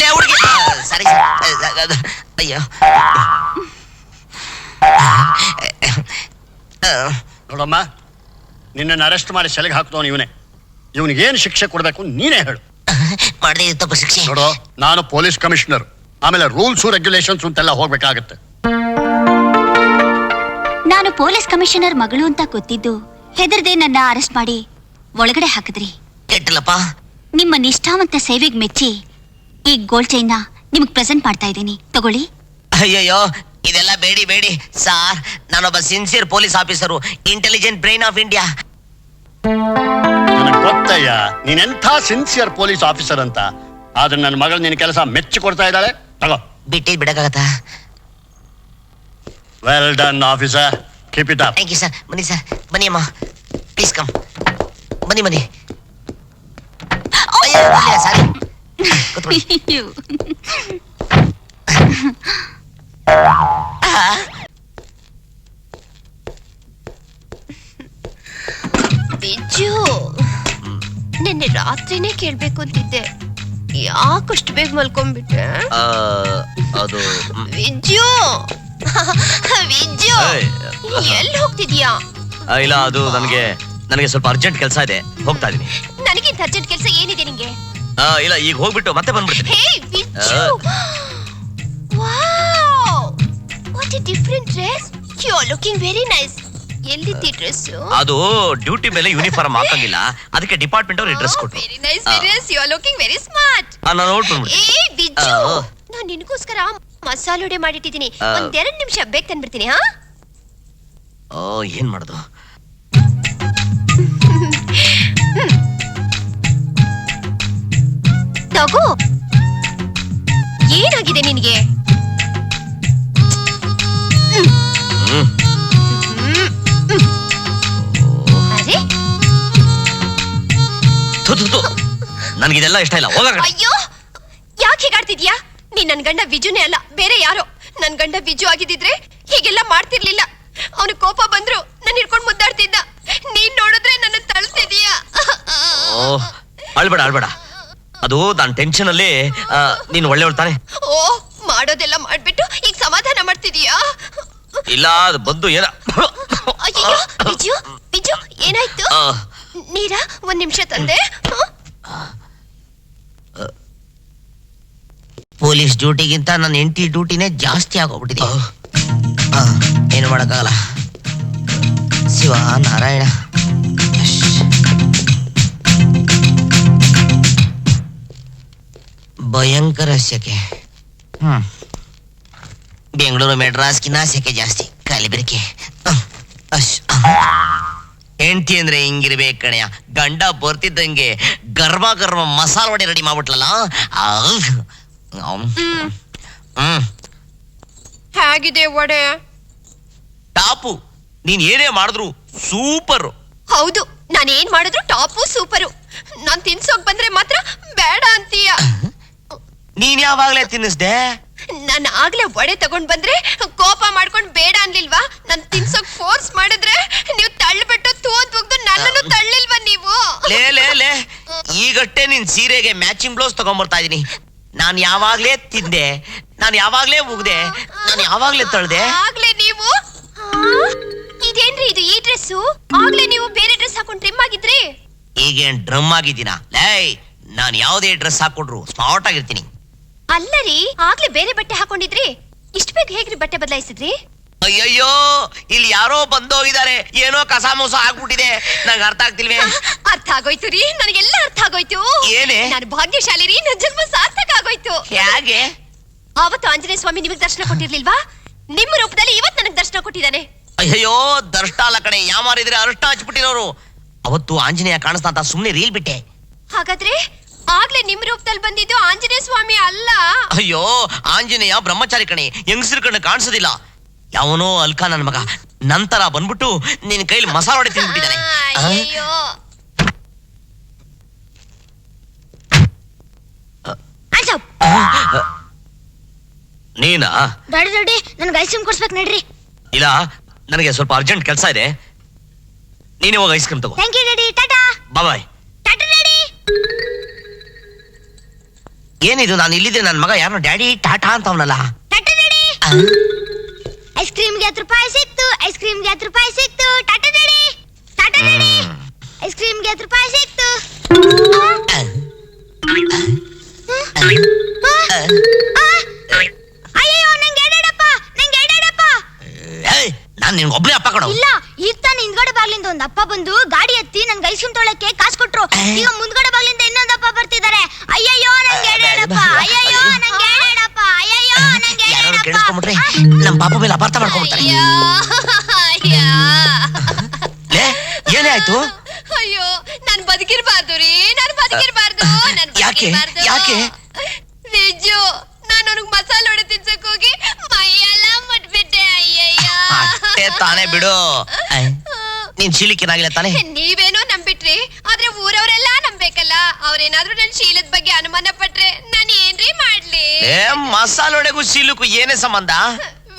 ಲೇ ಹುಡುಗಿ, ಸರಿ ಅಯ್ಯೋ. ನೋಡಮ್ಮ, ನಿನ್ನನ್ನು ಅರೆಸ್ಟ್ ಮಾಡಿ ಸೆಲೆಗೆ ಹಾಕ್ತವನು ಇವನೇ. ಇವನಿಗೇನು ಶಿಕ್ಷೆ ಕೊಡಬೇಕು ನೀನೇ ಹೇಳು. ಮಾಡದೇ ತಪ್ಪ ಶಿಕ್ಷೆ. ನೋಡು, ನಾನು ಪೊಲೀಸ್ ಕಮಿಷನರ್, ಆಮೇಲೆ ರೂಲ್ಸು ರೆಗ್ಯುಲೇಷನ್ಸ್ ಅಂತೆಲ್ಲ ಹೋಗ್ಬೇಕಾಗತ್ತೆ. ನಾನು ಪೊಲೀಸ್ ಕಮಿಷನರ್ ಮಗಳು ಅಂತ ಗೊತ್ತಿದ್ದು ಹೆದರ್ದೆ ನನ್ನ ಅರೆಸ್ಟ್ ಮಾಡಿ ಒಳಗಡೆ ಹಾಕಿದ್ರಿ. ಕೆಟ್ಟಲಪ್ಪ. ನಿಮ್ಮ ನಿಷ್ಠಾವಂತ ಸೇವೆಗೆ ಮೆಚ್ಚಿ ಈ ಗೋಲ್ಡ್ ಚೈನ್ ನಿಮಗೆ ಪ್ರೆಸೆಂಟ್ ಮಾಡ್ತಾ ಇದ್ದೀನಿ, ತಗೊಳ್ಳಿ. ಅಯ್ಯಯ್ಯೋ, ಇದೆಲ್ಲ ಬೇಡಿ ಬೇಡಿ ಸಾರ್. ನಾನೊಬ್ಬ sincere police officer, intelligent brain of India. ನನಗೆ ಗೊತ್ತಯ್ಯ ನೀನೆಂಥ ಸಿನ್ಸಿಯರ್ ಪೊಲೀಸ್ ಆಫೀಸರ್ ಅಂತ. ಆದ್ರೆ ನನ್ನ ಮಗಳು ನಿನ್ನ ಕೆಲಸ ಮೆಚ್ಚಿ ಕೊಡ್ತಾ ಇದ್ದಾಳೆ. ತಗೋ. ಬಿಟ್ಟಿದ್ ಬಿಡಕ್ಕಾಗತ್ತಾ? Well done officer, keep it up. Thank you sir. ಬನ್ನಿ ಸರ್, ಬನ್ನಿ ಅಮ್ಮ, ಪ್ಲೀಸ್ ಕಮ್. ಬನ್ನಿ ಬನ್ನಿ. ಸಾರಿ, ಬಿಜ್ಜು, ನಿನ್ನೆ ರಾತ್ರಿನೇ ಕೇಳ್ಬೇಕು ಅಂತಿದ್ದೆ, ಯಾಕಷ್ಟು ಬೇಗ ಮಲ್ಕೊಂಡ್ಬಿಟ್ಟೆ? ಅದು ವಿಜ್ಜು, ವಿಜ್ಜು, ಎಲ್ಲಿ ಹೋಗ್ತಿದ್ಯಾ? ಇಲ್ಲ, ಅದು ನನಗೆ ಸ್ವಲ್ಪ ಅರ್ಜೆಂಟ್ ಕೆಲಸ ಇದೆ, ಹೋಗ್ತಾ ಇದೀನಿ. ನನಗಿಂತ ಅರ್ಜೆಂಟ್ ಕೆಲಸ ಏನಿದೆ ನಿಂಗೆ? ಇಲ್ಲ, ಈಗ ಹೋಗ್ಬಿಟ್ಟು ಮತ್ತೆ ಬಂದ್ಬಿಡ್ತೀನಿ. Hey Vijju, wow, what a different dress, you are looking very nice. ಎಲ್ಲಿದ್ದಿ ಡ್ರೆಸ್? ಅದು ಡ್ಯೂಟಿ ಮೇಲೆ ಯೂನಿಫಾರ್ಮ್ ಹಾಕಂಗಿಲ್ಲ, ಅದಕ್ಕೆ ಡಿಪಾರ್ಟ್ಮೆಂಟ್ ಅವರು ಡ್ರೆಸ್ ಕೊಟ್ಟರು. Very nice dress, you are looking very smart. ನಾನು ನೋಡ್ಬಿಡ್ತೀನಿ. ಏ ವಿಜ್ಜು, ನಾನು ನಿನಗೋಸ್ಕರ ಮಸಾಲೋಡೆ ಮಾಡಿಟ್ಟಿದ್ದೀನಿ, ಒಂದೆರಡು ನಿಮಿಷ ಬೇಗ ತಂದ್ಬಿಡ್ತೀನಿ. ಹಾ, ಏನ್ ಮಾಡೋದು? ತಗೋ. ಏನಾಗಿದೆ ನಿನಗೆ? ಅರೆ, ನನಗಿದೆಲ್ಲ ಇಷ್ಟ ಇಲ್ಲ, ಹೋಗ. ಅಯ್ಯೋ, ಯಾಕೆ ಹೀಗಾಡ್ತಿದ್ಯಾ? ನೀನ್ ನನ್ ಗಂಡ ವಿಜುನೇ ಅಲ್ಲ, ಬೇರೆ ಯಾರೋ. ನನ್ ಗಂಡ ವಿಜು ಆಗಿದ್ದಿದ್ರೆ ಹೀಗೆಲ್ಲ ಮಾಡ್ತಿರ್ಲಿಲ್ಲ. ಅವನು ಕೋಪ ಬಂದ್ರು ನನ್ನ ಹಿಡ್ಕೊಂಡು ಮುದ್ದಾಡ್ತಿದ್ದ. ನೀನ್ ನೋಡಿದ್ರೆ ನನ್ನ ತಳ್ತಿದೀಯ. ಅಳ್ಬೇಡ. ಅದು ನಾನು ಟೆನ್ಷನ್ ಅಲ್ಲಿ. ನೀನು ಒಳ್ಳೆಯವಳು ತಾನೆ? ಓ, ಮಾಡೋದೆಲ್ಲ ಮಾಡ್ಬಿಟ್ಟು ಈಗ ಸಮಾಧಾನ ಮಾಡ್ತಿದೀಯಾ? ಇಲ್ಲ, ಅದು ಬಂದು ಏನ. ಅಯ್ಯೋ ವಿಜು, ವಿಜು, ಏನಾಯ್ತು? ನೀರಾ, ಒಂದ್ ನಿಮಿಷ ತಂದೆ. ಪೊಲೀಸ್ ಡ್ಯೂಟಿಗಿಂತ ನನ್ನ ಹೆಂಡತಿ ಡ್ಯೂಟಿನೇ ಜಾಸ್ತಿ ಆಗೋಗ್ಬಿಟ್ಟಿದೆ. ಏನು ಮಾಡಕ್ಕಾಗಲ್ಲ. ಶಿವ ನಾರಾಯಣ. ಭಯಂಕರ ಸೆಕೆ. ಬೆಂಗಳೂರು ಮೆಡ್ರಾಸ್ಕಿನ್ನ ಸೆಕೆ ಜಾಸ್ತಿ, ಕಲಿಬೆರಕೆ. ಹೆಂಡತಿ ಅಂದ್ರೆ ಹಿಂಗಿರ್ಬೇಕು ಕಣೆಯ. ಗಂಡ ಬರ್ತಿದ್ದಂಗೆ ಗರ್ಮ ಮಸಾಲ ವಡೆ ರೆಡಿ ಮಾಡ್ಬಿಟ್ಲಲ್ಲ. ಹೇಗಿದೆ ವಡೆ? ಟಾಪು. ನೀನ್ ಏನೇ ಮಾಡಿದ್ರು ಸೂಪರ್. ಹೌದು, ನಾನೇನ್ ಮಾಡಿದ್ರು ಟಾಪು ಸೂಪರು. ನಾನ್ ತಿನ್ಸೋಕ್ ಬಂದ್ರೆ ಮಾತ್ರ ಬೇಡ ಅಂತೀಯ. ನೀನ್ ಯಾವಾಗ್ಲೇ ತಿನ್ನಿಸ್ದೆ? ನಾನು ಆಗ್ಲೇ ವಡೆ ತಗೊಂಡ್ ಬಂದ್ರೆ ಕೋಪ ಮಾಡ್ಕೊಂಡ್ ಬೇಡ ಅನ್ಲಿಲ್ವಾ? ನಾನ್ ತಿನ್ಸೋಕ್ ಫೋರ್ಸ್ ಮಾಡಿದ್ರೆ ನೀವು ತಳ್ಳಿಬಿಟ್ಟು ತೂತ್ ಹೋಗ್ದು ನನ್ನನ್ನು ತಳ್ಳಿಲ್ವಾ ನೀವು? ಲೇ ಈಗಷ್ಟೇ ನಿನ್ ಸೀರೆಗೆ ಮ್ಯಾಚಿಂಗ್ ಬ್ಲೌಸ್ ತಗೊಂಡ್ಬರ್ತಾ ಇದೀನಿ. ನಾನ್ ಯಾವಾಗ್ಲೇ ತಿಂದೆ, ನಾನ್ ಯಾವಾಗ್ಲೇ ಉಗ್ದೆ, ನಾನ್ ಯಾವಾಗ್ಲೇ ತಳ್ದೆ. ಆಗ್ಲೇ ನೀವು ಇದೇನ್ರಿ ಇದು, ಈ ಡ್ರೆಸ್ಸು? ಆಗ್ಲೇ ನೀವು ಬೇರೆ ಡ್ರೆಸ್ ಹಾಕೊಂಡ್ ಟ್ರಿಮ್ ಆಗಿದ್ರಿ. ಈಗೇನ್ ಡ್ರಮ್ ಆಗಿದ್ದೀನ? ಲೇ, ನಾನ್ ಯಾವ್ದೇ ಡ್ರೆಸ್ ಹಾಕೊಂಡ್ರು ಸ್ಮಾರ್ಟ್ ಆಗಿರ್ತೀನಿ. ಅಲ್ಲರಿ, ಆಗ್ಲೇ ಬೇರೆ ಬಟ್ಟೆ ಹಾಕೊಂಡಿದ್ರಿ, ಇಷ್ಟ ಬೇಗ ಹೇಗ್ರಿ ಬಟ್ಟೆ ಬದಲಾಯಿಸಿದ್ರಿ? ಅಯ್ಯಯ್ಯೋ, ಇಲ್ಲಿ ಯಾರೋ ಬಂದೋಗಿದ್ದಾರೆ, ಏನೋ ಕಸ ಮೋಸ ಆಗ್ಬಿಟ್ಟಿದೆ, ನಂಗೆ ಅರ್ಥ ಆಗ್ತಿಲ್ವೇ? ಅರ್ಥ ಆಗೋಯ್ತು ರೀ, ನನಗೆಲ್ಲ ಅರ್ಥ ಆಗೋಯ್ತು. ಏನೇ? ನಾನು ಭಾಗ್ಯಶಾಲಿ ರೀ, ನನ್ನ ಜನ್ಮ ಸಾರ್ಥಕ ಆಗೋಯ್ತು. ಹೇಗೆ? ಆವತ್ತು ಆಂಜನೇಯ ಸ್ವಾಮಿ ನಿಮಗೆ ದರ್ಶನ ಕೊಟ್ಟಿರ್ಲಿಲ್ವಾ? ನಿಮ್ಮ ರೂಪದಲ್ಲಿ ಇವತ್ತು ನನಗೆ ದರ್ಶನ ಕೊಟ್ಟಿದ್ದಾನೆ. ಅಯ್ಯಯ್ಯೋ, ದರ್ಶನ ಅಲ್ಲ ಕಣೆ, ಯಾಮಾರಿದ್ರೆ ಅರ್ಷ್ಟ ಹಚ್ಬಿಟ್ಟಿರೋರು. ಅವತ್ತು ಆಂಜನೇಯ ಕಾಣಿಸ್ತಾ ಅಂತ ಸುಮ್ನೆ ರೀಲ್ ಬಿಟ್ಟೆ. ಹಾಗಾದ್ರೆ ಆಗ್ಲೇ ನಿಮ್ ರೂಪದಲ್ಲಿ ಬಂದಿದ್ದು ಆಂಜನೇಯ ಸ್ವಾಮಿ ಅಲ್ಲ? ಅಯ್ಯೋ, ಆಂಜನೇಯ ಬ್ರಹ್ಮಚಾರಿ ಕಣೆ, ಹೆಂಗಸರ ಕಣ್ಣು ಕಾಣಿಸೋದಿಲ್ಲ. ಯಾವನೋ ಅಲ್ಕ ನನ್ನ ಮಗ ನಂತರ ಬಂದ್ಬಿಟ್ಟು ನಿನ್ ಕೈಲಿ ಮಸಾಲ ವಡೆ ತಿಂದ್ಬಿಟ್ಟಿದ್ದಾನೆ. ಅಯ್ಯೋ, ನೀನಾ? ದಾಡಿ ನನ್ಗೆ ಐಸ್ ಕ್ರೀಮ್ ಕೊಡ್ಸ್ಬೇಕು ನಡ್ರಿ. ಇಲ್ಲ, ನನಗೆ ಸ್ವಲ್ಪ ಅರ್ಜೆಂಟ್ ಕೆಲಸ ಇದೆ. ನೀನೇ ಹೋಗಿ ಐಸ್ ಕ್ರೀಮ್ ತಗೋ. Thank you daddy. Tata. Bye. Tata daddy. ಏನಿದು, ನಾನು ಇಲ್ಲಿದ್ರೆ ನನ್ನ ಮಗ ಯಾರೋ ಡ್ಯಾಡಿ ಟಾಟಾ ಅಂತ ಅವನಲ್ಲ. Tata daddy. ಐಸ್ ಕ್ರೀಮ್ಗೆ 10 ರೂಪಾಯಿ ಸಿಕ್ತು. ಐಸ್ ಕ್ರೀಮ್ಗೆ 10 ರೂಪಾಯಿ ಸಿಕ್ತು. Tata daddy. Tata daddy. Ice ಕ್ರೀಮ್ಗೆ 10 ರೂಪಾಯಿ ಸಿಕ್ತು. ಅಯ್ಯೋ ನಂಗೆ ಎಡಡಪ್ಪ. ನಾನು ನಿನ್ಗೆ ಒಬ್ಬನೇ ಅಪ್ಪ ಕಣೋ. ಇಲ್ಲ, ಈಗ ತಾನು ಹಿಂದ್ಗಡೆ ಬಾಗ್ಲಿಂದ ಒಂದ್ ಅಪ್ಪ ಬಂದು ಗಾಡಿ ಎತ್ತಿ ನನ್ಗೆ ಐಸ್ ಕ್ರೀಮ್ ತೊಗೊಳಕ್ಕೆ ಕಾಸು ಕೊಟ್ರು. ಈಗ ಮುಂದ್ಗಡೆ ಬಾಗ್ಲಿಂದ ಇನ್ನೊಂದ್ ಅಪ್ಪ ಬರ್ತಿದ್ದಾರೆ. ಅಯ್ಯಯ್ಯೋ ನಂಗೆ ಎಡಡಪ್ಪ. ಅಯ್ಯಯ್ಯೋ ನಂಗೆ ಎಡಡಪ್ಪ. ಅಯ್ಯಯ್ಯೋ ನಂಗೆ ಯಾರು ಕೇಳಿಸ್ಕೊಂಡ್ಬಿಟ್ರೆ ನಮ್ಮ ಪಾಪ ಮೇಲೆ ಅಪಾರ್ಥ ಮಾಡ್ಕೊಂಡ್ಬಿಡ್ತಾರೆ. ಏನೇ ಆಯ್ತು? ಅಯ್ಯೋ ನಾನ್ ಬದುಕಿರ್ಬಾರ್ದು ರೀ, ನಾನ್ ಬದುಕಿರ್ಬಾರ್ದು. ಯಾಕೆ ಯಾಕೆ? ನಿಜು, ನಾನು ಅವ್ನಿಗೆ ಮಸಾಲೆ ಹೊಡೆ ತಿನ್ಸಕ್ ಹೋಗಿ ಮೈಯೆಲ್ಲ ಮುಟ್ಬಿಟ್ಟೆ. ಅಯ್ಯಯ್ಯ, ಅಷ್ಟೇ ತಾನೇ ಬಿಡು. ನೀನ್ ಶೀಲಿಕ್ಕೇನಾಗಿಲ್ಲ ತಾನೇ? ನೀವೇನೋ ನಂಬಿಟ್ರಿ, ಆದ್ರೆ ಊರವರೆಲ್ಲ ನಂಬೇಕಲ್ಲ. ಅವ್ರೇನಾದ್ರೂ ನನ್ ಶೀಲದ ಬಗ್ಗೆ ಅನುಮಾನ ಪಟ್ರೆ ನಾನು ಏನ್ರಿ ಮಾಡ್ಲಿ? ಮಸಾಲೊಡೆಗೂ ಶೀಲಕ್ಕೂ ಏನೇ ಸಂಬಂಧ?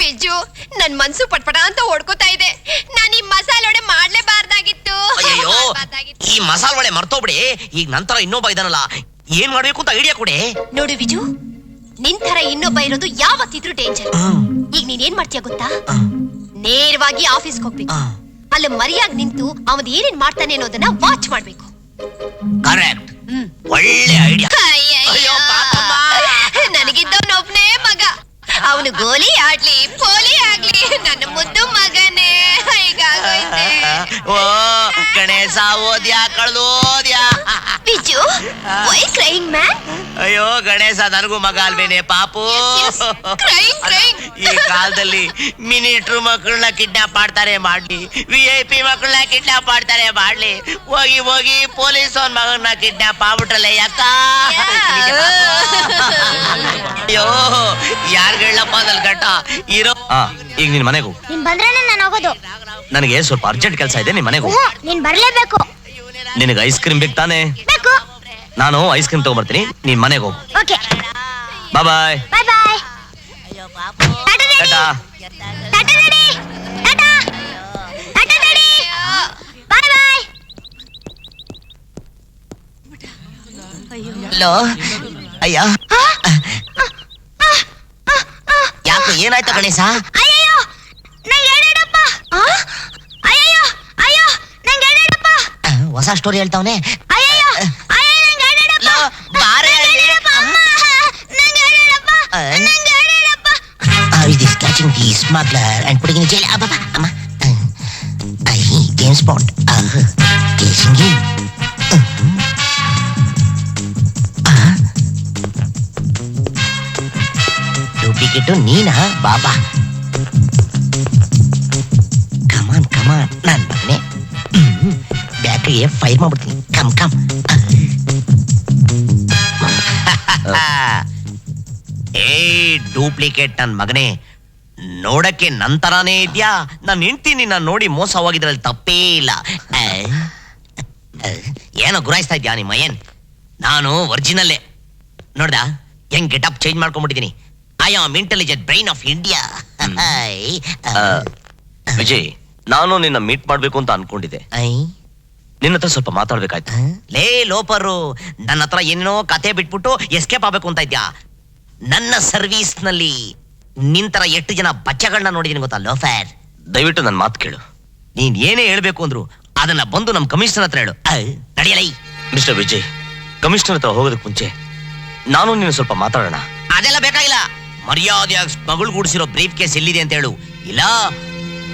ವಿಜು, ನನ್ ಮನ್ಸು ಪಟ್ಪಟ ಅಂತ ಓಡ್ಕೋತಾ ಇದೆ. ನಾನು ಈ ಮಸಾಲೊಡೆ ಮಾಡ್ಲೇಬಾರ್ದಾಗಿತ್ತು. ಅಯ್ಯೋ, ಈ ಮಸಾಲ ವಡೆ ಮರ್ತೋಗ್ಬಿಡಿ. ಈಗ ನಂತರ ಇನ್ನೊಬ್ಬ ಇದಾನಲ್ಲ, ಏನ್ ಮಾಡ್ಬೇಕು ಅಂತ ಐಡಿಯಾ ಕೊಡಿ. ನೋಡು ವಿಜು, ನಿನ್ ತರ ಇನ್ನೊಬ್ಬ ಇರೋದು ಯಾವತ್ತಿದ್ರು ಡೇಂಜರ್. ಈಗ ನೀನ್ ಏನ್ ಮಾಡ್ತೀಯ ಗೊತ್ತಾ? ನೇರವಾಗಿ ಆಫೀಸ್ಗೆ ಹೋಗ್ಬೇಕು. ಅಲ್ಲಿ ಮರಿಯಾಗಿ ನಿಂತು ಅವನ್ ಏನೇನ್ ಮಾಡ್ತಾನೆ ಅನ್ನೋದನ್ನ ವಾಚ್ ಮಾಡ್ಬೇಕು. ಕರೆಕ್ಟ್, ಒಳ್ಳೆ ಐಡಿಯಾ. ನನಗಿದ್ದವನೊಬ್ನೇ ಮಗ. ಅವನು ಗೋಲಿ ಆಡ್ಲಿ ಪೋಲಿ ಆಗ್ಲಿ ನನ್ನ ಮುದ್ದು ಮಗನೇ. ಹೀಗಾಗೋಯ್ತೆ. ಓ ಗಣೇಶ, ಓದ್ಯಾ ಕಳ್ದೋದ್ಯಾ? Viju, why crying man? ಅಯ್ಯೋ ಗಣೇಶ, ನನಗೂ ಮಗ ಅಲ್ವೇನೆ ಪಾಪು. ಈ ಕಾಲದಲ್ಲಿ ಮಿನಿಟ್ರು ಮಕ್ಕಳನ್ನ ಕಿಡ್ನಾಪ್ ಮಾಡ್ತಾರೆ ಮಾಡ್ಲಿ, VIP ಮಕ್ಕಳನ್ನ ಕಿಡ್ನಾಪ್ ಮಾಡ್ತಾರೆ ಮಾಡ್ಲಿ, ಹೋಗಿ ಹೋಗಿ ಪೊಲೀಸ್ ಅವನ್ ಮಗನ್ನ ಕಿಡ್ನಾಪ್ ಆಗ್ಬಿಟ್ರಲ್ಲ ಯಾಕ? ಅಯ್ಯೋ ಯಾರ್ಗಳಪ್ಪ ನಲ್ ಗಂಟ ಇರೋ. ಈಗ ನಿನ್ ಮನೆಗೂ ನೀನ್ ಬಂದ್ರೇನೆ ನಾನು ಹೋಗೋದು. ನನಗೆ ಸ್ವಲ್ಪ ಅರ್ಜೆಂಟ್ ಕೆಲಸ ಇದೆ, ನಿನ್ ಮನೆಗೂ. ನೀನ್ ಬರ್ಲೇಬೇಕು. ನಿನಗೆ ಐಸ್ ಕ್ರೀಮ್ ಬೇಕು ತಾನೆ? ಬೇಕು. ನಾನು ಐಸ್ ಕ್ರೀಮ್ ತಗೊಂಡ್ಬರ್ತೀನಿ, ನೀನ್ ಮನೆಗೆ ಹೋಗು. ಓಕೆ, ಬಾಯ್ ಬಾಯ್. ಬಾಯ್ ಬಾಯ್. ಟಾಟಾ. ಟಾಟಾ ಡ್ಯಾಡಿ. ಟಾಟಾ. ಟಾಟಾ ಡ್ಯಾಡಿ. ಬಾಯ್ ಬಾಯ್. ಹಲೋ. ಅಯ್ಯ, ಯಾಕೆ ಏನಾಯ್ತು ಗಣೇಶ? ಅಯ್ಯಯ್ಯೋ ನಂಗೆ ಎಡಡಪ್ಪ. ಅಯ್ಯಯ್ಯೋ ಅಯ್ಯೋ ನಂಗೆ ಎಡಡಪ್ಪ. ಹೊಸ ಸ್ಟೋರಿ ಹೇಳ್ತಾವನೆ. ಅಯ್ಯಯ್ಯೋ ಅಯ್ಯೋ ನಂಗೆ ಎಡಡಪ್ಪ. ಬಾರೆ ನಂಗೆ ಎಡಡಪ್ಪ. ನಂಗೆ ಎಡಡಪ್ಪ. Is this catching the smuggler and putting in jail? Amma. Game spot. Catching him. Duplicate ನೀನಾ? ಬಾಬಾ. ಕಮಾನ್ ನನ್ ಮಗನೆ. ಬ್ಯಾಕಿಗೆ ಫೈರ್ ಮಾಡ್ಬಿಡ್ತೀನಿ. ಕಮ್. ಡೂಪ್ಲಿಕೇಟ್ ನನ್ ಮಗನೇ, ನೋಡಕ್ಕೆ ನಂತರಾನೇ ಇದ್ಯಾ? ನಾನು ಹೆಂಡ್ತೀನಿ, ನಾನು ನೋಡಿ ಮೋಸ ಹೋಗಿದ್ರಲ್ಲಿ ತಪ್ಪೇ ಇಲ್ಲ. ಏನೋ ಗುರಾಯಿಸ್ತಾ ಇದ್ಯಾ ನಿಮ್ಮ ಏನ್? ನಾನು ಒರಿಜಿನಲ್ಲೇ ನೋಡ್ದ ಹೆಂಗ್ ಗೆಟಪ್ ಚೇಂಜ್ ಮಾಡ್ಕೊಂಡ್ಬಿಟ್ಟಿದೀನಿ. I am intelligent brain of India. Vijay, ನಾನು ನಿನ್ನ ಮೀಟ್ ಮಾಡ್ಬೇಕು ಅಂತ ಅನ್ಕೊಂಡಿದ್ದೆ. ನಿನ್ನ ಹತ್ರ ಸ್ವಲ್ಪ ಮಾತಾಡ್ಬೇಕಾಯ್ತು. ಲೇ ಲೋಪರು, ನನ್ನ ಹತ್ರ ಏನೇನೋ ಕತೆ ಬಿಟ್ಬಿಟ್ಟು ಎಸ್ಕೇಪ್ ಆಗ್ಬೇಕು ಅಂತ ಇದ್ಯಾ? ನನ್ನ ಸರ್ವೀಸ್ ನಲ್ಲಿ ನಿಂತರ 8 ಜನ ಬಚ್ಚಗಳನ್ನ ನೋಡಿದೀನಿ ಗೊತ್ತಾ ಲೋಫರ್. ದಯವಿಟ್ಟು ನನ್ನ ಮಾತು ಕೇಳು. ನೀನ್ ಏನೇ ಹೇಳ್ಬೇಕು ಅಂದ್ರು ಅದನ್ನ ಬಂದು ನಮ್ ಕಮಿಷನರ್ ಹತ್ರ ಹೇಳು. ನಡೆಯಲೈ. ಮಿಸ್ಟರ್ ವಿಜಯ್, ಕಮಿಷನರ್ ಹತ್ರ ಹೋಗೋದಕ್ಕೆ ಮುಂಚೆ ನಾನು ನೀನು ಸ್ವಲ್ಪ ಮಾತಾಡೋಣ. ಅದೆಲ್ಲ ಬೇಕಾಗಿಲ್ಲ. ಮರ್ಯಾದೆಯಾಗಿ ಮಗಳು ಗೂಡಿಸಿರೋ ಬ್ರೀಫ್ ಕೇಸ್ ಎಲ್ಲಿದೆ ಅಂತ ಹೇಳು, ಇಲ್ಲ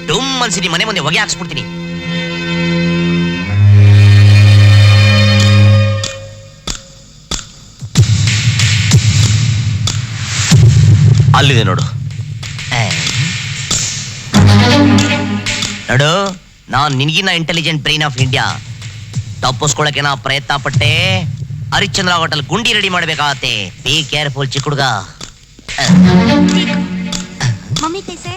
ಡುಮ್ ಅನ್ಸಿ ಮನೆ ಮುಂದೆ ಹೊಗೆ ಹಾಕ್ಸ್ಬಿಡ್ತೀನಿ. ಅಲ್ಲಿದೆ ನೋಡು. ನಾನ್ ನಿನ್ಗಿನ್ನ ಇಂಟೆಲಿಜೆಂಟ್ ಬ್ರೈನ್ ಆಫ್ ಇಂಡಿಯಾ. ತಪ್ಪಿಸ್ಕೊಳಕ್ಕೆ ನಾ ಪ್ರಯತ್ನ ಪಟ್ಟೆ. ಹರಿಶ್ಚಂದ್ರ ಹೋಟೆಲ್ ಗುಂಡಿ ರೆಡಿ ಮಾಡ್ಬೇಕಾಗತ್ತೆ. ಬಿ ಕೇರ್ಫುಲ್ ಚಿಕ್ಕ ಹುಡುಗ. ಮಮ್ಮಿ ಕೈಸೆ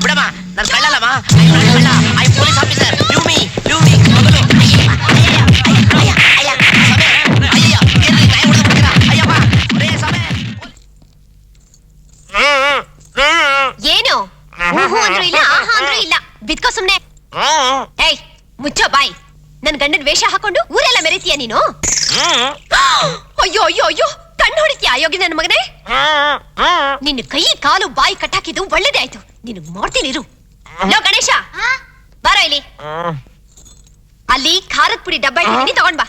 ಬಿಡಮ್ಮ, ನನ್ ಕಳ್ಳಲ್ಲಮ್ಮ. I police officer. Leave me. ಆಹಾ ಅಂದ್ರೂ ಇಲ್ಲ. ಬಿದ್ಕೋ ಸುಮ್ನೆ. ಏಯ್ ಮುಚ್ಚೋ ಬಾಯ್. ನನ್ ಗಂಡನ್ ವೇಷ ಹಾಕೊಂಡು ಊರೆಲ್ಲ ಮೆರೀತೀಯ ನೀನು? ಅಯ್ಯೋ ಅಯ್ಯೋ ಅಯ್ಯೋ, ಕಣ್ಣು ಹೊಡಿತೀಯ ಅಯೋಗ್ಯ ನನ್ ಮಗನೇ. ನಿನ್ನ ಕೈ ಕಾಲು ಬಾಯಿ ಕಟ್ಟಾಕಿದ್ದು ಒಳ್ಳೇದೇ ಆಯ್ತು. ನಿನ್ ಮಾಡ್ತೀನಿ ಇರು. ಲೋ ಗಣೇಶ, ಬಾರೋ ಇಲ್ಲಿ. ಅಲ್ಲಿ ಖಾರದ ಪುಡಿ ಡಬ್ಬ ಇಟ್ಟಿದ್ದೀನಿ, ತಗೊಂಡ್ ಬಾ.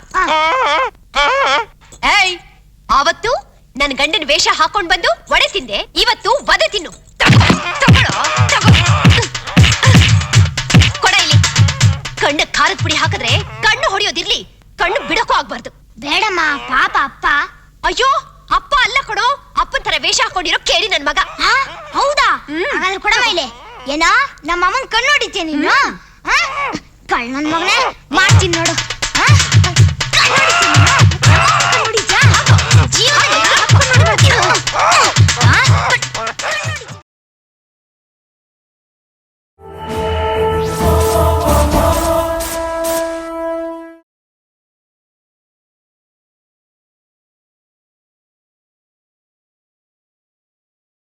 ಏಯ್, ಆವತ್ತು ನನ್ ಗಂಡನ ವೇಷ ಹಾಕೊಂಡ್ ಬಂದು ಒಡೆ ತಿಂದೆ, ಇವತ್ತು ವದೆ ತಿನ್ನು. ತಗೊಳ್ಳೋ, ಕೊಡ ಇಲ್ಲಿ. ಕಣ್ಣು ಖಾರದ ಪುಡಿ ಹಾಕಿದ್ರೆ ಕಣ್ಣು ಹೊಡೆಯೋದಿರ್ಲಿ, ಕಣ್ಣು ಬಿಡಕೂ ಆಗ್ಬಾರ್ದು. ಬೇಡಮ್ಮ, ಪಾಪ ಅಪ್ಪ. ಅಯ್ಯೋ, ಅಪ್ಪ ಅಲ್ಲ ಕೊಡೋ, ಅಪ್ಪನ್ ತರ ವೇಷ ಹಾಕೊಂಡಿರೋ ಕೇಳಿ ನನ್ ಮಗ. ಹೌದಾ? ಹಾಗಾದ್ರೆ ಕೊಡಮ್ಮ ಇಲ್ಲಿ. ಏನೋ ನಮ್ಮ ಅಮ್ಮನ್ ಕಣ್ಣು ಹೊಡಿತೀಯ ನೀನು? ಕಳ್ ನನ್ ಮಗನೇ, ಮಾಡ್ತೀನಿ ನೋಡು. ಕಣ್ಣು ಹೊಡಿತೀಯ? ಜೀವ